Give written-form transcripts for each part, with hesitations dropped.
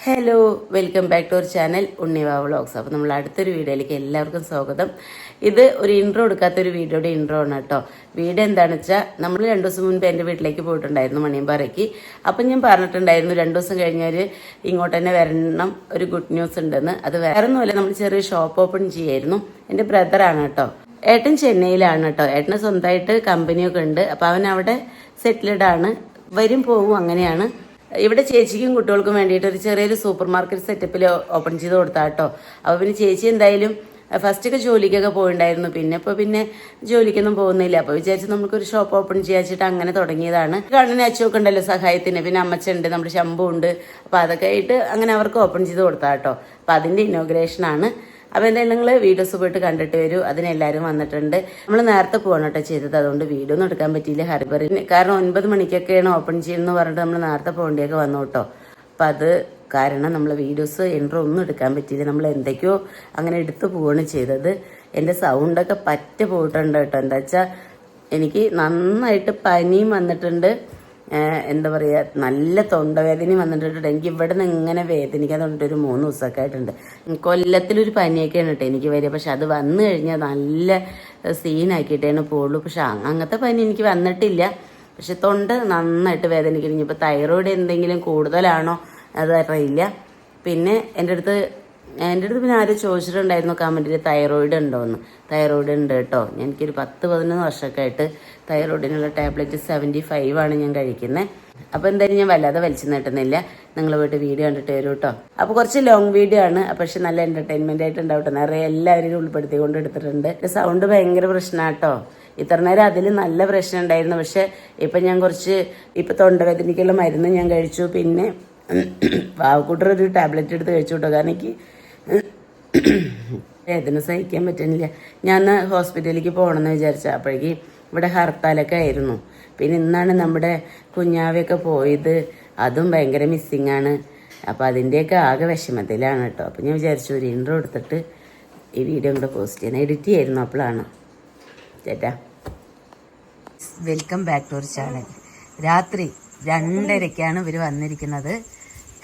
Hello, welcome back to our channel Unniva vlogs. അപ്പോൾ നമ്മൾ അടുത്തൊരു വീഡിയോയിലേക്ക് എല്ലാവർക്കും സ്വാഗതം. ഇത് ഒരു ഇൻട്രോ എടുക്കാത്തൊരു വീഡിയോയുടെ ഇൻട്രോ ആണ് കേട്ടോ. വീഡിയോ എന്താണെന്ന് വെച്ചാൽ നമ്മൾ 2 ദിവസം മുൻപ് എൻ്റെ വീട്ടിലേക്ക് പോയിട്ടുണ്ടായിരുന്നു, മണിയമ്പാറയ്ക്ക്. അപ്പം ഞാൻ പറഞ്ഞിട്ടുണ്ടായിരുന്നു 2 ദിവസം കഴിഞ്ഞാൽ ഇങ്ങോട്ട് തന്നെ വരണം, ഒരു ഗുഡ് ന്യൂസ് ഉണ്ടെന്ന്. അത് വേറെ ഒന്നുമല്ല, നമ്മൾ ചെറിയ ഷോപ്പ് ഓപ്പൺ ചെയ്യായിരുന്നു. എൻ്റെ ബ്രദറാണ് കേട്ടോ. ഏട്ടൻ ചെന്നൈയിലാണ് കേട്ടോ. ഏട്ടന് സ്വന്തമായിട്ട് കമ്പനിയൊക്കെ ഉണ്ട്. അപ്പം അവൻ അവിടെ സെറ്റിൽഡ് ആണ്, വരും പോവും അങ്ങനെയാണ്. ഇവിടെ ചേച്ചിക്കും കുട്ടികൾക്കും വേണ്ടിയിട്ട് ഒരു ചെറിയൊരു സൂപ്പർ മാർക്കറ്റ് സെറ്റപ്പിൽ ഓപ്പൺ ചെയ്ത് കൊടുത്താൽ കേട്ടോ. അപ്പോൾ പിന്നെ ചേച്ചി എന്തായാലും ഫസ്റ്റൊക്കെ ജോലിക്കൊക്കെ പോയിണ്ടായിരുന്നു, പിന്നെ ജോലിക്കൊന്നും പോകുന്നില്ല. അപ്പോൾ വിചാരിച്ച് നമുക്കൊരു ഷോപ്പ് ഓപ്പൺ ചെയ്യാച്ചിട്ട് അങ്ങനെ തുടങ്ങിയതാണ്. കണ്ണിന് അച്ചുമൊക്കെ ഉണ്ടല്ലോ സഹായത്തിന്, പിന്നെ അമ്മച്ചുണ്ട്, നമ്മുടെ ശമ്പു ഉണ്ട്. അപ്പോൾ അതൊക്കെ ആയിട്ട് അങ്ങനെ അവർക്ക് ഓപ്പൺ ചെയ്ത് കൊടുത്താൽ കേട്ടോ. അപ്പോൾ അതിൻ്റെ ഇനോഗ്രേഷനാണ്. അപ്പോൾ എന്തായാലും നിങ്ങൾ വീഡിയോസ് പോയിട്ട് കണ്ടിട്ട് വരൂ. അതിനെല്ലാവരും വന്നിട്ടുണ്ട്. നമ്മൾ നേരത്തെ പോകണം കേട്ടോ ചെയ്തത്, അതുകൊണ്ട് വീഡിയോ ഒന്നും എടുക്കാൻ പറ്റിയില്ല ഹർബറിന്. കാരണം 9 മണിക്കൊക്കെയാണ് ഓപ്പൺ ചെയ്യുന്നത് പറഞ്ഞിട്ട് നമ്മൾ നേരത്തെ പോകേണ്ടിയൊക്കെ വന്നു കേട്ടോ. അപ്പം അത് കാരണം നമ്മൾ വീഡിയോസ് എൻട്രോ ഒന്നും എടുക്കാൻ പറ്റിയില്ല. നമ്മൾ എന്തൊക്കെയോ അങ്ങനെ എടുത്തു പോവുകയാണ് ചെയ്തത്. എൻ്റെ സൗണ്ടൊക്കെ പറ്റ പോയിട്ടുണ്ട് കേട്ടോ. എന്താ വെച്ചാൽ എനിക്ക് നന്നായിട്ട് പനിയും വന്നിട്ടുണ്ട്, എന്താ പറയുക, നല്ല തൊണ്ടവേദനയും വന്നിട്ടുണ്ട്. എനിക്ക് ഇവിടെ നിന്ന് ഇങ്ങനെ വേദനിക്കാൻ തൊണ്ടിട്ട് ഒരു 3 ദിവസമൊക്കെ ആയിട്ടുണ്ട്. കൊല്ലത്തിലൊരു പനിയൊക്കെയാണ് കേട്ടോ എനിക്ക് വരിക. പക്ഷെ അത് വന്നു കഴിഞ്ഞാൽ നല്ല സീനാക്കിയിട്ടേണ് പോവുള്ളൂ. പക്ഷെ അങ്ങനത്തെ പനി എനിക്ക് വന്നിട്ടില്ല. പക്ഷെ തൊണ്ട നന്നായിട്ട് വേദനിക്കുന്നു. ഇനിയിപ്പോൾ തൈറോയിഡ് എന്തെങ്കിലും കൂടുതലാണോ അത് അറിയില്ല. പിന്നെ എൻ്റെ അടുത്ത് പിന്നെ ആരും ചോദിച്ചിട്ടുണ്ടായിരുന്നു കമൻറ്റിൽ തൈറോയിഡ് ഉണ്ടോയെന്ന്. തൈറോയിഡ് ഉണ്ട് കേട്ടോ. എനിക്കൊരു 10-11 വർഷമൊക്കെ ആയിട്ട് തൈറോയിഡിനുള്ള ടാബ്ലറ്റ് 75 ആണ് ഞാൻ കഴിക്കുന്നത്. അപ്പോൾ എന്തായാലും ഞാൻ വല്ലാതെ വലിച്ചു നീട്ടുന്നില്ല. നിങ്ങൾ പോയിട്ട് വീഡിയോ കണ്ടിട്ട് വരും കേട്ടോ. അപ്പോൾ കുറച്ച് ലോങ് വീഡിയോ ആണ്, പക്ഷെ നല്ല എൻ്റർടൈൻമെൻ്റ് ആയിട്ട് ഉണ്ടാവട്ടെ. നിറയെ എല്ലാവരും ഉൾപ്പെടുത്തിക്കൊണ്ട് എടുത്തിട്ടുണ്ട്. സൗണ്ട് ഭയങ്കര പ്രശ്നമാണ് കേട്ടോ. ഇത്ര നേരം അതിൽ നല്ല പ്രശ്നം ഉണ്ടായിരുന്നു. പക്ഷെ ഇപ്പം ഞാൻ ഇപ്പം തൊണ്ടവേദനയ്ക്കുള്ള മരുന്ന് ഞാൻ കഴിച്ചു. പിന്നെ വാവക്കൂട്ടറൊരു ടാബ്ലറ്റ് എടുത്ത് കഴിച്ചു കേട്ടോ. കാരണം എനിക്ക് വേദന സഹിക്കാൻ പറ്റുന്നില്ല. ഞാൻ ഹോസ്പിറ്റലിലേക്ക് പോകണമെന്ന് വിചാരിച്ച അപ്പോഴേക്ക് ഇവിടെ ഹർത്താലൊക്കെ ആയിരുന്നു. പിന്നെ ഇന്നാണ് നമ്മുടെ കുഞ്ഞാവയൊക്കെ പോയത്. അതും ഭയങ്കര മിസ്സിങ് ആണ്. അപ്പോൾ അതിൻ്റെയൊക്കെ ആകെ വിഷമത്തിലാണ് കേട്ടോ. അപ്പോൾ ഞാൻ വിചാരിച്ചു ഒരു ഇൻട്രോ എടുത്തിട്ട് ഈ വീഡിയോ കൂടെ പോസ്റ്റ് ചെയ്യണം. എഡിറ്റ് ചെയ്യായിരുന്നു അപ്പോഴാണ്. ചേട്ടാ, welcome back to our channel. രാത്രി 2:30ക്കാണ് ഇവർ വന്നിരിക്കുന്നത്.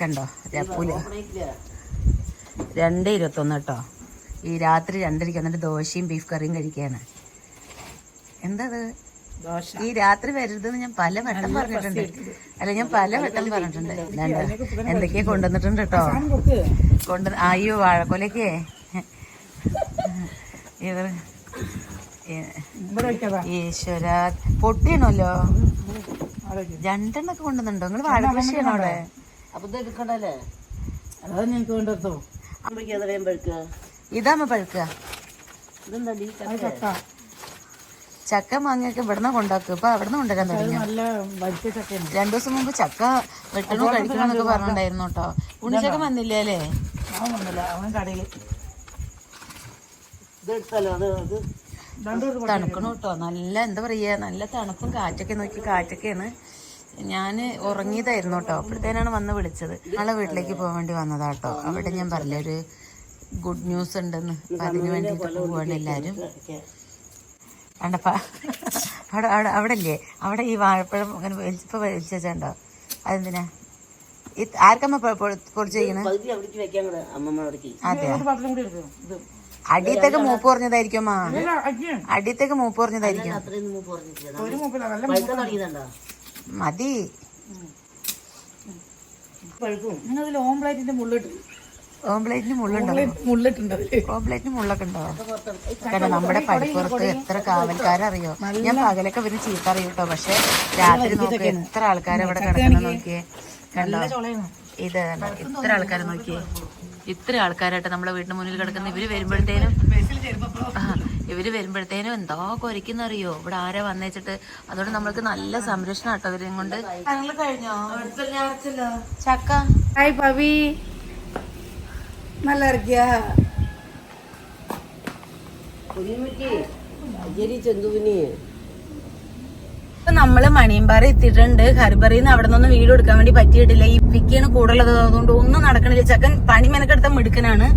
കണ്ടോ, 2:21 കേട്ടോ. ഈ രാത്രി 2:30 വന്നിട്ട് ദോശയും ബീഫ് കറിയും കഴിക്കുകയാണ്. എന്താ ഈ രാത്രി വരരുതെന്ന് ഞാൻ പല വട്ടം പറഞ്ഞിട്ടുണ്ട്. ഞാൻ പല വട്ടം പറഞ്ഞിട്ടുണ്ട്. എന്തൊക്കെയാ കൊണ്ടുവന്നിട്ടുണ്ട് കേട്ടോ. അയ്യോ, വാഴക്കൊലക്കേ ഈശ്വര, പൊട്ടിയണല്ലോ. 2 കൊണ്ടുവന്നുണ്ടോ നിങ്ങൾ? വാഴക്കൃഷിയാണോ അവിടെ? ഇതാമ്മ പഴുക്കുക. ചക്ക മാങ്ങയൊക്കെ ഇവിടുന്ന് കൊണ്ടാക്കും. ഇപ്പൊ അവിടുന്ന് കൊണ്ടുവരാൻ തുടങ്ങി. 2 ദിവസം മുമ്പ് ചക്ക വെട്ടണോ കഴിക്കണോ എന്നൊക്കെ പറഞ്ഞിട്ടുണ്ടായിരുന്നു കേട്ടോ. ഉണ്ണിച്ചക്ക വന്നില്ലേ അല്ലേ? തണുക്കണു കേട്ടോ. നല്ല എന്താ പറയാ, നല്ല തണുപ്പും കാറ്റൊക്കെ. നോക്കി, കാറ്റൊക്കെയാണ്. ഞാൻ ഉറങ്ങിയതായിരുന്നു കേട്ടോ. അപ്പോഴത്തേനാണ് വന്ന് വിളിച്ചത്. നാളെ വീട്ടിലേക്ക് പോകാൻ വേണ്ടി വന്നതാട്ടോ. അവിടെ ഞാൻ പറഞ്ഞ ഒരു ഗുഡ് ന്യൂസ് ഉണ്ടെന്ന്. അപ്പം അതിന് വേണ്ടിയിട്ട് പോവാണ് എല്ലാവരും. കണ്ടപ്പ അവിടെ ഇല്ലേ, അവിടെ ഈ വാഴപ്പഴം അങ്ങനെ ഇപ്പൊ വലിച്ചോ. അതെന്തിനാ? ആർക്കമ്മ പൊടിച്ച് ചെയ്യണേ? അതെ, അടിയത്തേക്ക് മൂപ്പ് പറഞ്ഞതായിരിക്കും. അടിയത്തേക്ക് മൂപ്പ് പറഞ്ഞതായിരിക്കും. മതി. ഓംപ്ലേറ്റിന് മുള്ളൊക്കെ ഉണ്ടോ? കാരണം നമ്മുടെ പടിപ്പുറത്ത് എത്ര കാവൽക്കാരറിയോ. ഞാൻ പകലൊക്കെ ഇവര് ചീത്ത അറിയും കേട്ടോ. പക്ഷെ രാത്രി നോക്കി എത്ര ആൾക്കാരെ ഇവിടെ കിടക്കുന്ന നോക്കിയേ. കണ്ടോ, ഇത് ഇത്ര ആൾക്കാരെ നോക്കിയേ. ഇത്ര ആൾക്കാരായിട്ട് നമ്മളെ വീടിന് മുന്നിൽ കിടക്കുന്ന. ഇവര് വരുമ്പോഴത്തേനും എന്തോ കൊരയ്ക്കുന്നറിയോ. ഇവിടെ ആരാ വന്നേച്ചിട്ട്. അതുകൊണ്ട് നമ്മൾക്ക് നല്ല സംരക്ഷണം കേട്ടോ ഇവരെയും കൊണ്ട്. കഴിഞ്ഞോ ചക്ക? ഹായ് പവി, നല്ല ഇറക്കിയാ. നമ്മള് മണിയമ്പാറ എത്തിയിട്ടുണ്ട്. ഹർബറിന്ന് അവിടെ നിന്നൊന്നും വീഡിയോ എടുക്കാൻ വേണ്ടി പറ്റിയിട്ടില്ല. ഈ പിക്കാണ് കൂടുതലുള്ളത്, അതുകൊണ്ട് ഒന്നും നടക്കണില്ല. ചക്കൻ പണി മെനക്കെടുത്ത മിടുക്കനാണ്.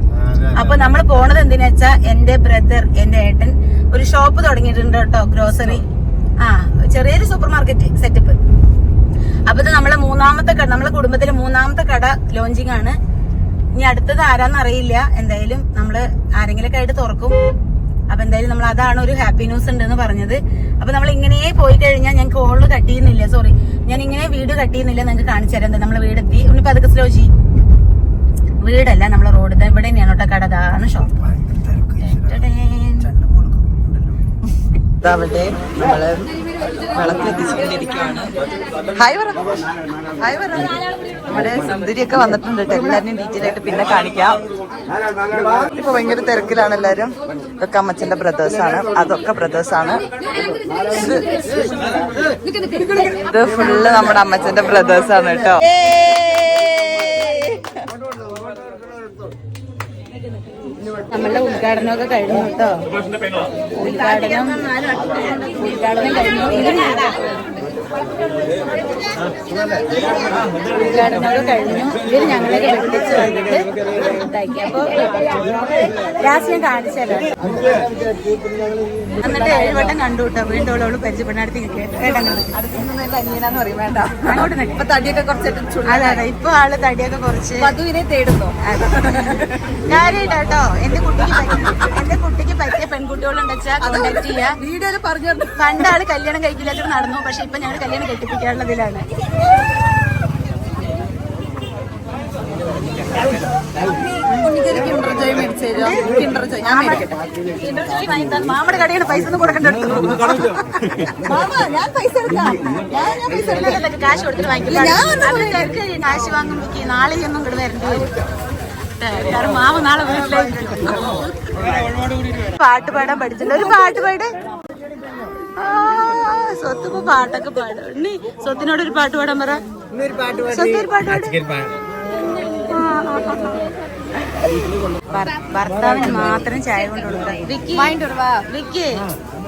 അപ്പൊ നമ്മൾ പോണത് എന്തിനാ വെച്ചാ, എന്റെ ബ്രദർ, എന്റെ ഏട്ടൻ ഒരു ഷോപ്പ് തുടങ്ങിയിട്ടുണ്ട് കേട്ടോ, ഗ്രോസറി. ചെറിയൊരു സൂപ്പർ മാർക്കറ്റ് സെറ്റപ്പ്. അപ്പൊ ഇത് നമ്മളെ കുടുംബത്തിലെ 3ാമത്തെ കട ലോഞ്ചിങ് ആണ്. ഇനി അടുത്തത് ആരാന്ന് അറിയില്ല. എന്തായാലും നമ്മള് ആരെങ്കിലൊക്കെ ആയിട്ട് തുറക്കും. അപ്പൊ എന്തായാലും നമ്മൾ അതാണ് ഒരു ഹാപ്പി ന്യൂസ് ഉണ്ടെന്ന് പറഞ്ഞത്. അപ്പൊ നമ്മൾ ഇങ്ങനെ പോയി കഴിഞ്ഞാൽ ഞങ്ങൾക്ക് കോള് കട്ട് ചെയ്യുന്നില്ല. സോറി, ഞാൻ ഇങ്ങനെ വീട് കട്ട് ചെയ്യുന്നില്ല. നിങ്ങൾക്ക് കാണിച്ചു തരാം. എന്താ നമ്മള് വീടെത്തി. ഇനിയിപ്പോ അതൊക്കെ സ്ലോ ചെയ്യും. വീടല്ല, നമ്മളെ റോഡ് ഇവിടെ തന്നെയാണ് കേട്ടോ. കട അതാണ് ഷോപ്പ്. അവിടെ നമ്മള് വിളക്ക് എത്തിച്ചുകൊണ്ടിരിക്കുകയാണ്. ഹായ് പറ, ഹായ് പറ. നമ്മുടെ സുന്ദരിയൊക്കെ വന്നിട്ടുണ്ട് കേട്ടോ. എല്ലാവരും ഡീറ്റെയിൽ ആയിട്ട് പിന്നെ കാണിക്കാം. ഇപ്പൊ ഭയങ്കര തിരക്കിലാണ് എല്ലാരും. ഇതൊക്കെ അമ്മച്ചന്റെ ബ്രദേഴ്സാണ്, അതൊക്കെ ബ്രദേഴ്സാണ്. ഇത് ഫുള്ള് നമ്മുടെ അമ്മച്ചന്റെ ബ്രദേഴ്സാണ് കേട്ടോ. നമ്മളുടെ ഉദ്ഘാടനമൊക്കെ കഴിഞ്ഞു കേട്ടോ. ഉദ്ഘാടനം കഴിഞ്ഞു. ഉദ്ഘാടനമൊക്കെ കഴിഞ്ഞു. ഇതിൽ ഞങ്ങളൊക്കെ വെട്ടിച്ച് വന്നിട്ട് ഇതാക്കി. അപ്പൊ ലാസ്റ്റ് ഞാൻ കാണിച്ചു തരാം. എന്നിട്ട് 7 വട്ടം കണ്ടു കേട്ടോ. വീണ്ടും അവളോട് പരിചയപ്പെടുത്തി അനിയനാന്ന് പറയും, വേണ്ട അങ്ങോട്ട് ഇപ്പൊ തടിയൊക്കെ കുറച്ചിട്ട്. അതെ അതെ, ഇപ്പൊ ആള് തടിയൊക്കെ കുറച്ച് മധുവിനെ തേടുന്നു. കാര്യമായിട്ടോ. എന്റെ കുട്ടിക്ക് പറ്റിയ പെൺകുട്ടികളുണ്ടെന്ന് വെച്ചാൽ കോണ്ടാക്ട് ചെയ്യാ. വീഡിയോയിൽ പറഞ്ഞു. പണ്ടാള് കല്യാണം കഴിക്കില്ലാത്ത നടന്നു. പക്ഷെ ഇപ്പൊ ഞങ്ങൾ കല്യാണം കെട്ടിപ്പിക്കാനുള്ളതിലാണ്. മാമയുടെ കടയാണ്. പൈസ ഒന്നും കൊടുക്കണ്ട. കാശ് കൊടുത്തിട്ട് വാങ്ങിക്കില്ല. കാശ് വാങ്ങുമ്പോ നാളെയൊന്നും ഇവിടെ വരേണ്ടി വരും. കാരണം മാമ നാളെ വീട്ടിലേക്ക് പാട്ട് പാടാൻ പഠിച്ചിട്ടുണ്ട്. ഒരു പാട്ട് പാട്. സ്വത്തിപ്പോ പാട്ടൊക്കെ പാടും. ഉണ്ണി സ്വത്തിനോട് ഒരു പാട്ട് പാടാൻ പറ. സ്വത്ത് ഒരു പാട്ട് പാട്. ഭർത്താവിന് മാത്രം ചായ കൊണ്ട് കൊടുക്കാം. വിക്കി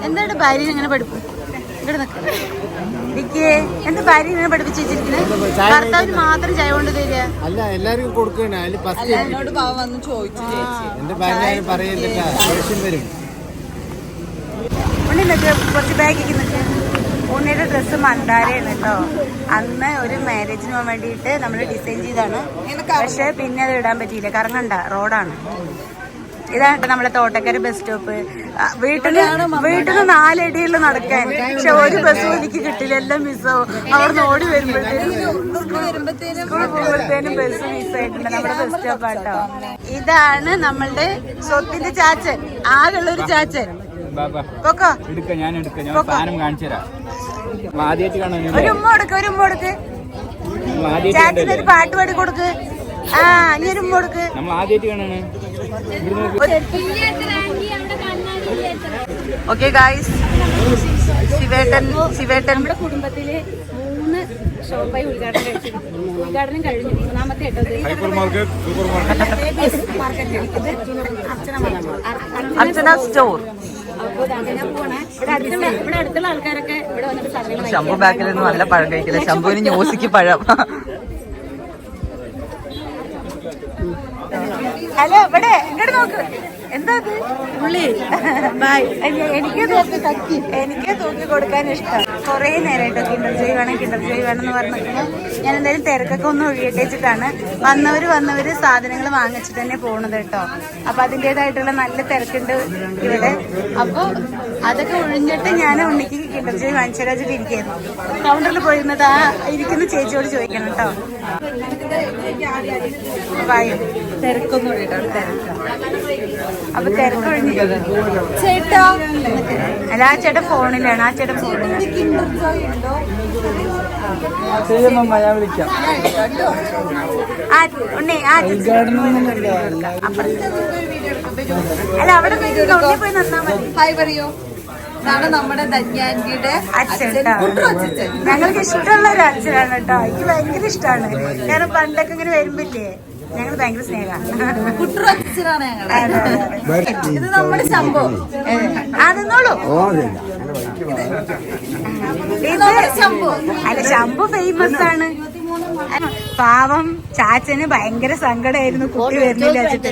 എന്താണ് ഭാര്യ ഇങ്ങനെ പഠിപ്പ്? ഇവിടെ നിൽക്ക. വിക്കി എന്താ ഭാര്യ ഇങ്ങനെ പഠിപ്പിച്ച് വെച്ചിരിക്കുന്നത്? ഭർത്താവിന് മാത്രം ചായ കൊണ്ട് തരിക. അല്ല, എല്ലാരും കൊടുക്കണ. എന്നോട് പാവ വന്ന് ചോദിച്ചു. എന്റെ ഭാര്യ പറയില്ല, ദേഷ്യം വരും. ഉണ്ണി നിൽക്ക്, കുറച്ച് ബാഗിക്ക് നിൽക്ക്. ഉണ്ണിയുടെ ഡ്രസ്സ് മന്ദാരയാണ് കേട്ടോ. അന്ന് ഒരു മാരേജിന് പോകാൻ വേണ്ടിയിട്ട് നമ്മൾ ഡിസൈൻ ചെയ്താണ്. പക്ഷെ പിന്നെ അത് ഇടാൻ പറ്റിയില്ല. കറങ്ങണ്ട, റോഡാണ്. ഇതാണ് കേട്ടോ നമ്മളെ തോട്ടക്കര ബസ് സ്റ്റോപ്പ്. വീട്ടില് 4 അടിയിൽ നടക്കാൻ. പക്ഷെ ഒരു ബസ്സും എനിക്ക് കിട്ടില്ല. എല്ലാം മിസ്സാവും. അവിടുന്ന് ഓടി വരുമ്പോഴത്തേനും ബസ് മിസ്സായിട്ടുണ്ട്. നമ്മുടെ ബസ് സ്റ്റോപ്പ് ആട്ടോ. ഇതാണ് നമ്മളുടെ സ്വത്തിന്റെ ചാച്ചൻ. ആകെയുള്ള ഒരു ചാച്ചൻ. ഒരു ഉമ്മ കൊടുക്ക്. ചാച്ചനൊരു പാട്ട് പാടി കൊടുക്ക്. ആ, ഇനി ഒരു ഉമ്മ കൊടുക്ക്. ഓക്കെ ഗായ്സ്, ശിവേട്ടൻ നമ്മുടെ കുടുംബത്തിലെ 3 ഷോപ്പായി ഉദ്ഘാടനം കഴിഞ്ഞു. 3ാമത്തെ അർച്ചന സ്റ്റോർ. ഇവിടെ അടുത്തുള്ള ആൾക്കാരൊക്കെ ഇവിടെ വന്നിട്ട് സാധനങ്ങൾ. ശംഭു ബാക്കിൽ നിന്ന് നല്ല പഴം കഴിക്കില്ല. ശംഭുവിന് ന്യൂസിക്ക് പഴം. ഹലോ, ഇവിടെ ഇങ്ങോട്ട് നോക്ക്. എന്താ ഉള്ളി? ബൈ. എനിക്ക് തൂക്കി കൊടുക്കാൻ ഇഷ്ടം. കുറേ നേരമായിട്ടോ കിൻഡർ ജോയ് വേണമെന്ന് പറഞ്ഞിട്ട് ഞാൻ എന്തായാലും തിരക്കൊക്കെ ഒന്ന് ഒഴിയട്ടേച്ചിട്ടാണ്. വന്നവര് സാധനങ്ങൾ വാങ്ങിച്ചിട്ട് തന്നെ പോണത് കേട്ടോ. അപ്പൊ അതിൻ്റെതായിട്ടുള്ള നല്ല തിരക്കുണ്ട് ഇവിടെ. അപ്പൊ അതൊക്കെ ഒഴിഞ്ഞിട്ട് ഞാൻ ഉണ്ണിക്ക് കിൻഡർ ജോയ് വാങ്ങിച്ചു തരാച്ചിട്ട് ഇരിക്കുന്നു. കൗണ്ടറിൽ പോയിരുന്നത് ആ ഇരിക്കുന്ന ചേച്ചിയോട് ചോദിക്കണം കേട്ടോ. തിരക്കൊന്നും തിരക്ക്. അപ്പൊ തിരക്കൊഴിഞ്ഞു ചേട്ടാ. അല്ല, ആ ചേട്ടൻ ഫോണിലാണ്. ഉണ്ണി അല്ല, അവിടെ പോയി നന്നാ മതി. ഹായ് പറയോ. ഇതാണ് നമ്മുടെ ധന്യാൻറ്റിയുടെ അച്ഛൻ. ഞങ്ങൾക്ക് ഇഷ്ടമുള്ള ഒരു അച്ഛനാണ് കേട്ടോ. എനിക്ക് ഭയങ്കര ഇഷ്ടമാണ്. കാരണം പണ്ടൊക്കെ ഇങ്ങനെ വരുമ്പില്ലേ ഞങ്ങൾ ഭയങ്കര സ്നേഹമാണ്. കുട്ടറച്ഛനാണ് ഞങ്ങളുടെ. ഇത് നമ്മുടെ ശംഭു. അതെന്നോളൂ. അല്ല, ശംഭു ഫേമസ് ആണ്. പാവം ചാച്ചന് ഭയങ്കര സങ്കടമായിരുന്നു കുട്ടി വരുന്നില്ല വെച്ചിട്ട്.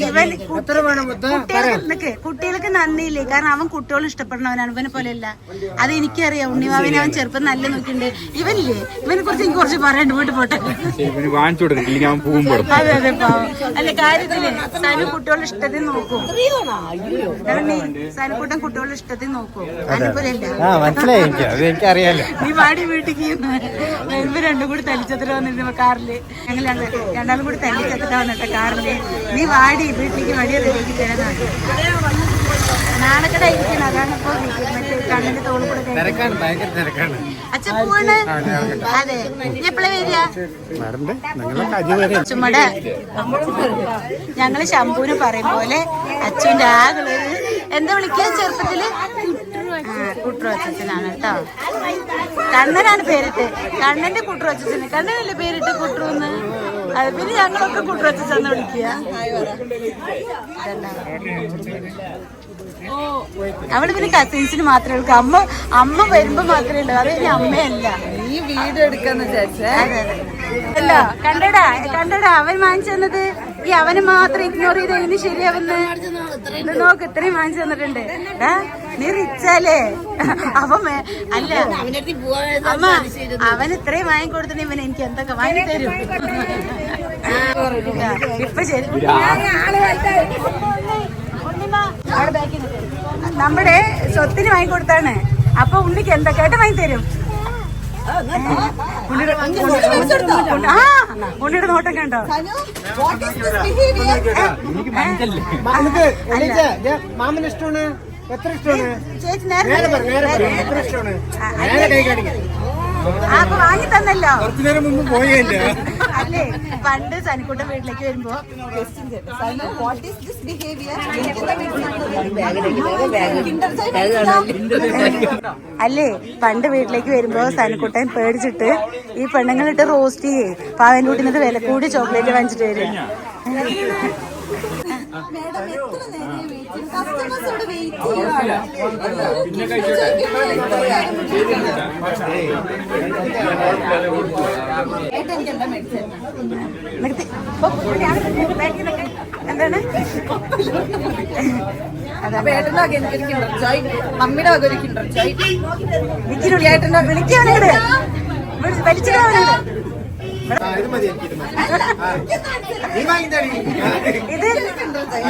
ഇവൻ കുട്ടികൾക്ക് നന്ദിയില്ലേ, കാരണം അവൻ കുട്ടികളും ഇഷ്ടപ്പെടുന്നവനാണ്. ഇവനെ പോലെയല്ല. അത് എനിക്കറിയാം. ഉണ്ണിമാവിനെ അവൻ ചെറുപ്പം നല്ല നോക്കിണ്ട്. ഇവനില്ലേ, ഇവനെ കുറിച്ച് എനിക്ക് കുറച്ച് പറയണ്ട. വീട്ടിൽ പോട്ടെ. അതെ അതെ പാവം. അല്ല കാര്യത്തില് സനു കുട്ടികളുടെ ഇഷ്ടത്തിൽ നോക്കും. സനുക്കുട്ടൻ കുട്ടികളുടെ ഇഷ്ടത്തിൽ നോക്കും. അതിനെപ്പോലെയല്ല. നീ വാടി വീട്ടിക്ക് ഇവ രണ്ടും കൂടി തല്ലിച്ചത്ര വന്നിരുന്നു കാറില്. ഞങ്ങൾ രണ്ടാളും കൂടി തല്ലിച്ചത്ര വന്നിട്ട കാറില്. നീ വാടി വീട്ടിലേക്ക് വടിയ റെഡിയാക്കി തരാനാണ്. നാണക്കട ഇരിക്കണം. അതാണ് ഇപ്പൊ മറ്റേ കണ്ണിന്റെ തോളിൽ കൂടെ അച്ഛൻ പോവാണ്. അതെ, നീ എപ്പോഴാ വരിക? ചുമടെ ഞങ്ങള് ശംഭുവിന് പറയും പോലെ അച്ഛൻ്റെ ആകളൊരു എന്താ വിളിക്കുക ചെറുപ്പത്തില് കുട്ടുറോച്ചനാണ് കേട്ടോ. കണ്ണനാണ് പേരിട്ട്. കണ്ണന്റെ കുട്ടുറോച്ചന്. കണ്ണനല്ലേ പേരിട്ട് കുട്ടുന്ന്. അത് പിന്നെ ഞങ്ങളൊക്കെ കുട്ടുറച്ചെന്ന് വിളിക്കുക. അവള് പിന്നെ കസിൻസിന് മാത്രമേ ഉള്ളൂ. അമ്മ വരുമ്പോ മാത്രമേ ഉള്ളൂ. അത് ഇനി അമ്മയല്ല. ഈ വീഡിയോ എടുക്കാന്ന് വിചാരിച്ചേ. അല്ലോ കണ്ടടാ അവൻ വാങ്ങിച്ചു തന്നത്. ഈ അവന് മാത്രം ഇഗ്നോർ ചെയ്ത് എങ്ങനെ ശരിയാവുന്ന നോക്ക്. ഇത്രയും വാങ്ങിച്ചു തന്നിട്ടുണ്ട്. നീ റിച്ചാലേ അവൻ അല്ല അമ്മ അവൻ ഇത്രയും വാങ്ങിക്കൊടുത്തിട്ട് ഇവൻ എനിക്ക് എന്തൊക്കെ വാങ്ങി തരും. ഇപ്പൊ ശരി നമ്മുടെ സ്വത്തിന് വാങ്ങിക്കൊടുത്താണ്. അപ്പൊ ഉണ്ണിക്ക് എന്തൊക്കെയായിട്ട് വാങ്ങി തരും. ഉണ്ണിയുടെ നോട്ടം കണ്ടോ? മാമന് ഇഷ്ടമാണ്. എത്ര ഇഷ്ടമാണ്? ചേച്ചി അപ്പൊ വാങ്ങി തന്നല്ലോ. കുറച്ചു നേരം മുമ്പ് പോയല്ലേ? അല്ലേ പണ്ട് സനിക്കുട്ടൻ വീട്ടിലേക്ക് വരുമ്പോ അല്ലേ പണ്ട് വീട്ടിലേക്ക് വരുമ്പോ സനിക്കുട്ടൻ പേടിച്ചിട്ട് ഈ പെണ്ണുങ്ങളിട്ട് റോസ്റ്റ് ചെയ്യേ പാവൻ കൂട്ടിന്നിട്ട് വില കൂടി ചോക്ലേറ്റ് വാങ്ങിച്ചിട്ട് വരിക. എന്താണ് മമ്മിയുടെ വക ഒരു കിൻഡർ ജോയ് വിളിക്കാനുണ്ട്. വലിച്ചിടാനുണ്ട്. ഇത്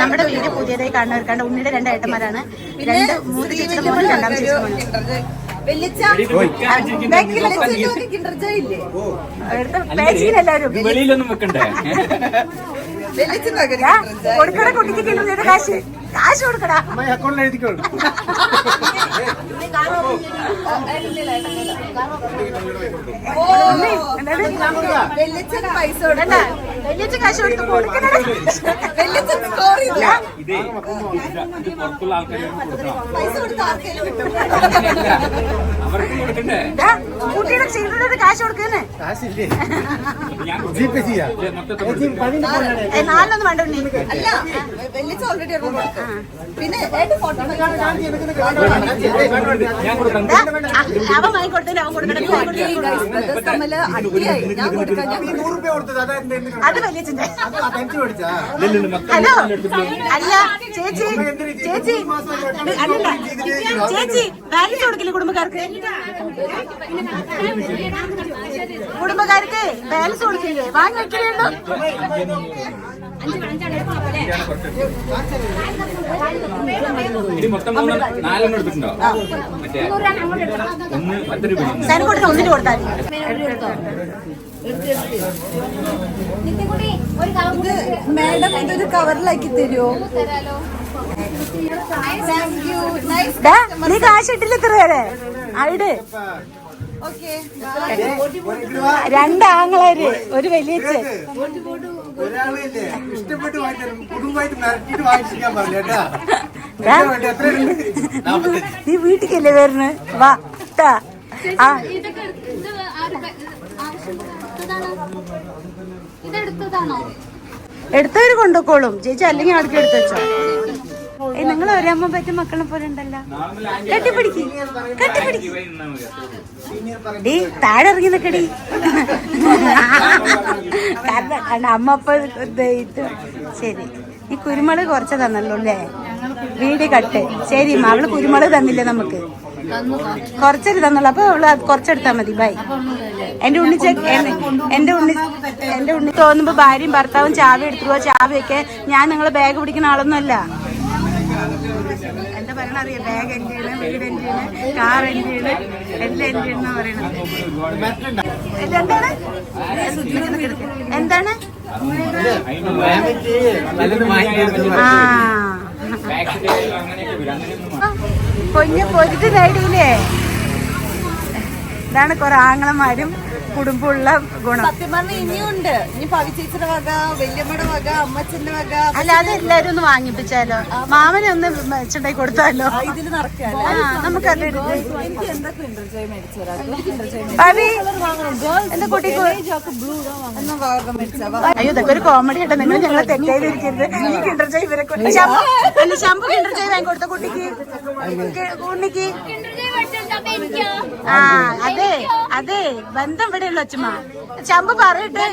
നമ്മുടെ വീട് പുതിയതായി കാണുന്നവർക്കാണ്ട്. ഉണ്ണിയുടെ 2 ഏട്ടന്മാരാണ്. 2 മൂന്ന് ചേച്ചിയുടെ മോൻ, 2ാം ചേച്ചിയുടെ മോൻ. എല്ലാവരും കൊടുക്കട കുട്ടിക്ക് കിട്ടുന്ന കാശ് കൊടുക്കടാ. അക്കൗണ്ടിൽ എഴുതിക്കോളൂ. പൈസ വലിയ കാശ് കൊടുത്ത് കൊടുക്കണ കുട്ടിയുടെ ചെയ്തത് കാശ് കൊടുക്കുന്നേ. 4 വേണ്ട. അല്ല വെല്ലിച്ച ഓൾറെഡി പിന്നെ അവൻ വാങ്ങിക്കൊടുത്തതിന് അവൻ കൊടുക്കണം. അത് വലിയച്ഛന്റെ. ഹലോ അല്ല ചേച്ചി അല്ല ചേച്ചി ബാലൻസ് കൊടുക്കില്ലേ കുടുംബക്കാർക്ക്? ബാലൻസ് കൊടുക്കില്ലേ? വാങ്ങി വെക്കില്ലേണ്ടോ? സനക്കുട്ടന് 1 കൊടുത്താൽ മാഡം ഇതൊരു കവറിലാക്കി തരുമോ? നീ കാശ് ഇട്ടില്ല ഇത്ര വരെ ആയിട്. 2 ആങ്ങളാര് ഒരു വലിയ ഇഷ്ടപ്പെട്ട് കുടുംബമായിട്ട് മിരട്ടിട്ട് വാങ്ങിക്കാൻ പറഞ്ഞേട്ടാ. നീ വീട്ടിക്കല്ലേ വരുന്നു? വാ എടുത്തവര് കൊണ്ടുപോക്കോളും ചേച്ചി. അല്ലെങ്കിൽ അടുക്കി എടുത്ത് വെച്ചോ. നിങ്ങൾ ഒരമ്മ പറ്റും മക്കളെ പോലെ ഉണ്ടല്ലോ. കെട്ടിപ്പിടിക്ക് ഡീ, താഴെ ഇറങ്ങി നിക്കടി. കാരണം അമ്മ അപ്പൊ ശരി. ഈ കുരുമുളക് കുറച്ച് തന്നല്ലോ അല്ലേ? വീട് കട്ട്. ശരി, അവള് കുരുമുളക് തന്നില്ലേ നമുക്ക്? കുറച്ചൊരു തന്നുള്ളൂ. അപ്പൊ അവള് അത് കുറച്ചെടുത്താ മതി. ബൈ. എന്റെ ഉണ്ണി തോന്നുമ്പോ ഭാര്യയും ഭർത്താവും ചാവി എടുത്തുവോ ചാവിയൊക്കെ. ഞാൻ നിങ്ങളെ ബാഗ് പിടിക്കുന്ന ആളൊന്നുമല്ല. എന്താ പറയണ അറിയാം? ബാഗ് എന്റെയാണ്, വീട് എന്റെയാണ്, കാർ എന്റെയാണ്, എല്ലാം എന്റെയാണെന്നാ പറയണത്. എന്താണ് പൊഞ്ഞ പൊരുത് നേടിയില്ലേ? ഇതാണ് കുറെ ആങ്ങളമാരും കുടുംബമുള്ള ഗുണം. സത്യം പറഞ്ഞ ഇനിയുണ്ട്. ഇനി പവിച്ചേച്ചിയുടെ വക, വല്യമ്മയുടെ വക, അമ്മച്ചന്റെ വക. അല്ലാതെ എല്ലാരും ഒന്ന് വാങ്ങിപ്പിച്ചാലോ? മാമനെ ഒന്ന് വെച്ചുണ്ടായി കൊടുത്താലോ? ഇതില് നടക്കാല്ലോ. നമുക്കത് എനിക്ക് എന്താ കിൻഡർ ജോയ് മേടിച്ചു പവി എന്താ കുട്ടിക്ക് അയ്യോ ഇതൊക്കെ ഒരു കോമഡി ആയിട്ട്. നിങ്ങൾ ഞങ്ങളെ തെറ്റായിരിക്കരുത്. ഈ കിൻഡർ ജോയ് ഇവരൊക്കെ ശമ്പു കിൻഡർ ജോയ് വാങ്ങി കൊടുത്ത കുട്ടിക്ക് ഉണ്ണിക്ക്. ആ അതെ അതെ, ബന്ധം ഇവിടെയുള്ള അച്ഛമ്മ. ശമ്പു പറയട്ടെ.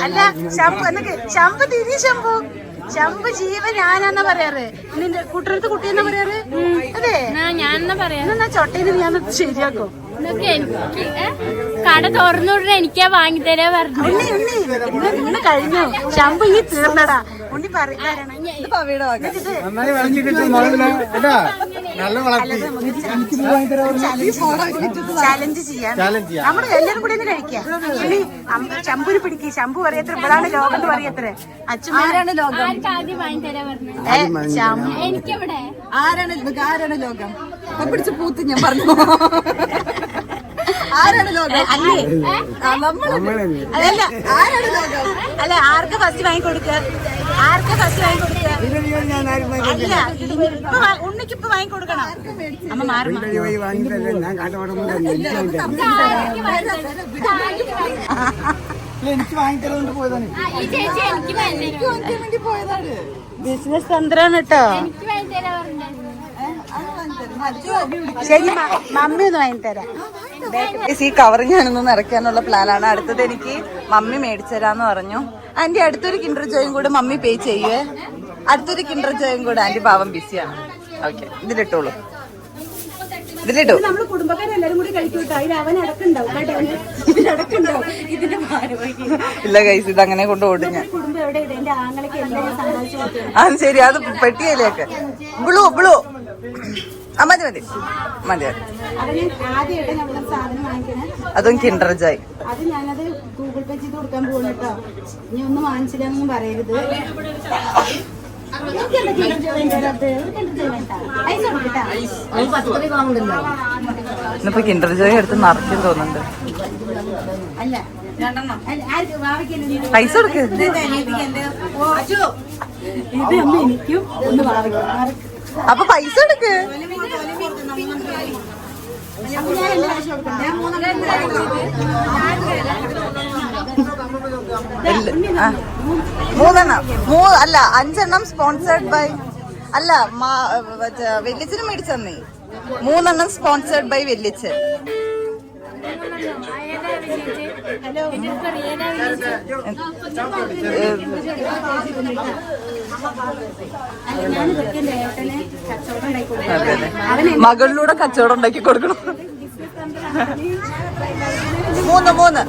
അല്ല ശമ്പു എന്നൊക്കെ ശമ്പു തിരി ശമ്പു ശമ്പു ജീവൻ ഞാനാന്നാ പറയാറ്. നിന്റെ കുട്ടികൾക്ക് കുട്ടിയെന്നാ പറയാറ്. അതെ ഞാൻ പറയാ. എന്നാ ചൊട്ടേന്ന് ഞാൻ ശരിയാക്കും. കട തുറന്നുവിടണ എനിക്കാ വാങ്ങിത്തരാ പറഞ്ഞു. ഉണ്ണി ഉണ്ണി ഇന്ന് കഴിഞ്ഞു. ശമ്പു ഈ തീർന്നടാ. ഉണ്ണി പറയാറാണ് നന്നായി വളഞ്ഞിട്ട് കേട്ടാ, നല്ല വളർത്തി. ചലഞ്ച് ചെയ്യാം. നമ്മള് എല്ലാരും കൂടി ഒന്ന് കഴിക്കാം. ഉണ്ണി ശമ്പുന് പിടിക്ക്. ശമ്പു പറയത്ര ഇവളാണ് ലോകം എന്ന് പറയത്ര. അച്ഛനാണ് ലോകം. ആദ്യം വാങ്ങിത്തരാ പറഞ്ഞു. എനിക്കെവിടെ ആരാണ് ലോകം? പിടിച്ച് പൂത്ത് ഞാൻ പറഞ്ഞു. ആരാണ് ലോകം? അതല്ല ആരാണ് ലോകം? അല്ല ആർക്ക് ഫസ്റ്റ് വാങ്ങി കൊടുക്കുക? ആർക്ക് ഫസ്റ്റ് വാങ്ങി കൊടുക്കുക? അല്ല ഉണ്ണിക്ക് ഇപ്പൊ വാങ്ങി കൊടുക്കണം. അമ്മ മാറി എനിക്ക് വാങ്ങിത്തരുന്നുണ്ട് പോയതാണ്. ഈ ചേച്ചി എനിക്ക് വാങ്ങിത്തരാ പോയതാണ്. ബിസിനസ് തന്ത്രമാണ് കേട്ടോ. എനിക്ക് വാങ്ങിത്തരാ പറഞ്ഞു. ശരി മമ്മി ഒന്ന് വാങ്ങി തരാം. ഈ കവർ ഞാനൊന്ന് നിറയ്ക്കാനുള്ള പ്ലാനാണ്. അടുത്തത് എനിക്ക് മമ്മി മേടിച്ചു തരാന്ന് പറഞ്ഞു. ആന്റി അടുത്തൊരു കിൻഡർ ജോയും കൂടെ മമ്മി പേ ചെയ്യുവേ. അടുത്തൊരു കിൻഡർ ജോയും കൂടെ. ആന്റി പാവം ബിസിയാണ്. ഓക്കെ, ഇതിലിട്ടോളൂ. ഇതിലിട്ടു. നമ്മള് കുടുംബക്കാരെല്ലാരും കൂടി കഴിക്കൂട്ടോ. അതിൽ അവൻ അടക്കുണ്ടാവും കേട്ടോ. ഇതിലടക്കുണ്ടാവും. ഇതിന്റെ ഭാരമായി ഇല്ല ഗൈസ്, ഇത് അങ്ങനെ കൊണ്ട് ഓടും ഞാൻ. കുടുംബം എവിടെ ഇടും? എന്റെ ആങ്ങളൊക്കെ എല്ലാവരും സമ്പാദിച്ചു കൊടുത്തു. അത് ശരി, അത് പെട്ടിയിലേക്ക്. ബ്ലൂ മതി മതി മതി. അവന് ആദ്യമായിട്ട് നമ്മുടെ സാധനം വാങ്ങിക്കണേ. അതും കിൻഡർ ജോയ്. അത് ഞാനത് ഗൂഗിൾ പേ ചെയ്ത് കൊടുക്കാൻ പോകുന്നു കേട്ടോ. ഇനി ഒന്നും വാങ്ങിച്ചില്ലെന്നൊന്നും പറയരുത്. ഇന്നിപ്പോ കിൻഡർ ജോയ് എടുത്ത് നിറയ്ക്കും തോന്നുന്നുണ്ട്. അല്ല പൈസ കൊടുക്ക്. ഇത് അമ്മ എനിക്കും ഒന്ന് വാങ്ങിക്കും. അപ്പൊ പൈസ കൊടുക്ക്. മൂന്നെണ്ണം അല്ല 5 സ്പോൺസേർഡ് ബൈ അല്ല വെല്ലിച്ചന് മേടിച്ചെന്നേ. 3 സ്പോൺസേർഡ് ബൈ വെല്ലിച്ചൻ. മകളിലൂടെ കച്ചവടം ഉണ്ടാക്കി കൊടുക്കണം. 3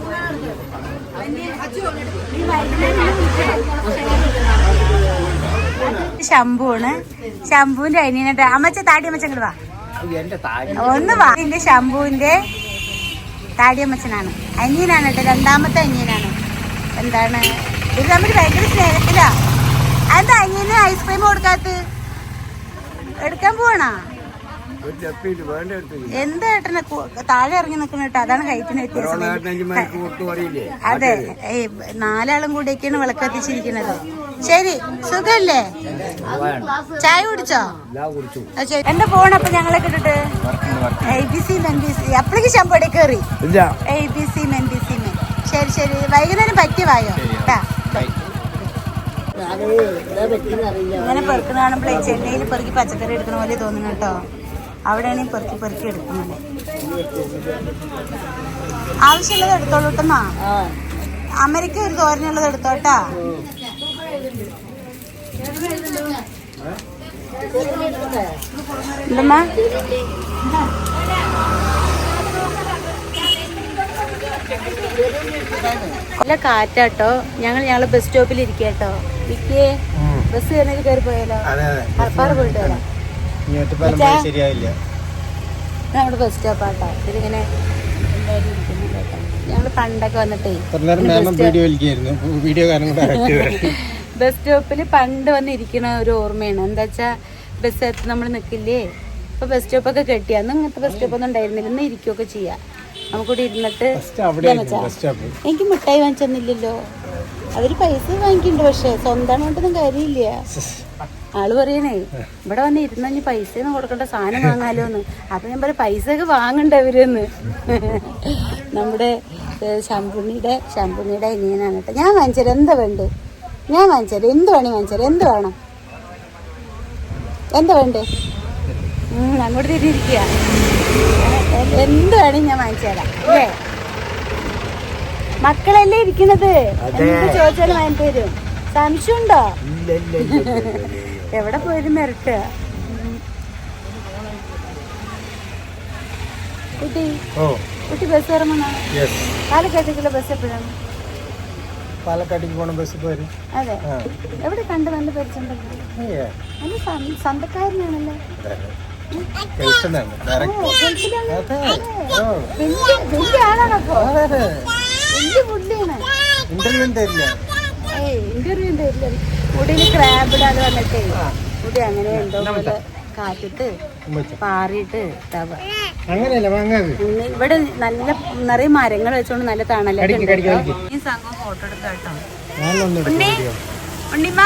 ശംഭുവാണ്. ശംഭുവിന്റെ അനിയനായിട്ട് അമ്മച്ച താടി അമ്മച്ച ഇങ്ങോട്ട് വാ. ഒന്ന് വാ. എന്റെ ശംഭുവിന്റെ താടിയമ്മച്ചനാണ്. അനിയനാണ് കേട്ടോ. രണ്ടാമത്തെ അനിയനാണ്. എന്താണ് ഇത് തമ്മിൽ ഭയങ്കര സ്നേഹത്തിലാ. അതെന്താ അനിയന് ഐസ്ക്രീം കൊടുക്കാത്ത? എടുക്കാൻ പോവാണോ? എന്താ ഏട്ടനെ താഴെ ഇറങ്ങി നിൽക്കുന്ന കേട്ടോ. അതാണ് ഹൈറ്റിന് വ്യത്യാസം. അതെ, 4 കൂടിയൊക്കെയാണ് വിളക്കത്തിച്ചിരിക്കുന്നത്. ശരി, സുഖല്ലേ? ചായ കുടിച്ചോ? എന്റെ ഫോണപ്പൊ ഞങ്ങളെ കിട്ടിട്ട് ABC അപ്പളേക്ക് ശമ്പടി കയറി. ABC ശരി ശരി, വൈകുന്നേരം പറ്റിയ വായോ കേട്ടാ. ഇങ്ങനെ പെറുക്കണ കാണുമ്പോഴേ ചെന്നൈയിൽ പെറുക്കി പച്ചക്കറി എടുക്കണ പോലെ തോന്നുന്നു കേട്ടോ. അവിടെയാണെങ്കിൽ പെറുക്കി എടുക്കുന്നത്. ആവശ്യമുള്ളത് എടുത്തോളൂ കേട്ടമ്മ. അമേരിക്ക ഒരു തോരനുള്ളത് എടുത്തോട്ടാ. എന്തമ്മ നല്ല കാറ്റാട്ടോ. ഞങ്ങള് ബസ് സ്റ്റോപ്പിൽ ഇരിക്കാട്ടോ. വിക്കേ ബസ് കയറി കയറി പോയാലോ? ഹർപ്പാറ പോയിട്ട് വരാം. നമ്മുടെ ബസ് സ്റ്റോപ്പാട്ടോ. ഇതിങ്ങനെ ഞങ്ങള് പണ്ടൊക്കെ വന്നിട്ടേ ബസ് സ്റ്റോപ്പിൽ പണ്ട് വന്നിരിക്കണ ഒരു ഓർമ്മയാണ്. എന്താ വെച്ചാ ബസ് നമ്മൾ നിൽക്കില്ലേ, ഇപ്പൊ ബസ് സ്റ്റോപ്പൊക്കെ കെട്ടി. അന്ന് ഇങ്ങനത്തെ ബസ് സ്റ്റോപ്പ് ഒന്നും ഉണ്ടായിരുന്നില്ല. ഇന്ന് ഇരിക്കുകയൊക്കെ ചെയ്യാം. നമുക്കിവിടെ ഇരുന്നിട്ട് എനിക്ക് മിഠായി വാങ്ങിച്ചെന്നില്ലല്ലോ. അവര് പൈസ വാങ്ങിക്കുന്നുണ്ട്, പക്ഷെ സ്വന്തം കൊണ്ടൊന്നും കാര്യമില്ല. ആള് പറയണേ ഇവിടെ വന്ന് ഇരുന്ന് പൈസ ഒന്നും കൊടുക്കേണ്ട, സാധനം വാങ്ങാലോന്ന്. അപ്പൊ ഞാൻ പറയാം പൈസ ഒക്കെ വാങ്ങണ്ട അവരെന്ന്. നമ്മുടെ ശമ്പുണ്ണിയുടെ അനിയനാണ് കേട്ടോ. ഞാൻ വാങ്ങിച്ചാൽ എന്താ വേണ്ടേ? ഞാൻ വാങ്ങിച്ചാൽ എന്ത് വേണേ വാങ്ങിച്ചാൽ എന്ത് വേണം? എന്താ വേണ്ടേ? അങ്ങോട്ട് തിരിഞ്ഞിരിക്കുക. എന്ത് വേണേ ഞാൻ വാങ്ങിച്ചു തരാം അല്ലേ? മക്കളല്ലേ ഇരിക്കണത്, എന്ത് ചോദിച്ചാലും വാങ്ങിട്ട് തരും. സംശയം ഉണ്ടോ? എവിടെ പോയാലും മിരട്ടുക. കുട്ടി ബസ് കയറുമ്പോഴാണ്. പാലക്കാട്ടേക്കുള്ള ബസ് എപ്പോഴാണ്? പാലക്കാട്ടേക്ക് പോണ ബസ് പോരും. അതെ, എവിടെ കണ്ട് നല്ല പരിചയമുണ്ടല്ലോ. നല്ല സ്വന്തക്കാരനാണല്ലോ. വലിയ ആളാണപ്പോ. വലിയ പുള്ളിയാണ്. ഇന്റർവ്യൂ തരില്ല. മുടിയിൽ ക്രാബിടാതെ വന്നിട്ടേ മുടി അങ്ങനെ എന്തോ പോലെ കാറ്റിട്ട് പാറിയിട്ട് ഇവിടെ നല്ല നിറയെ മരങ്ങൾ വെച്ചോണ്ട് നല്ല തണലൊക്കെ. ഈ സംഘം ഫോട്ടോ എടുക്കാം കേട്ടോ. ഉണ്ണിമ്മ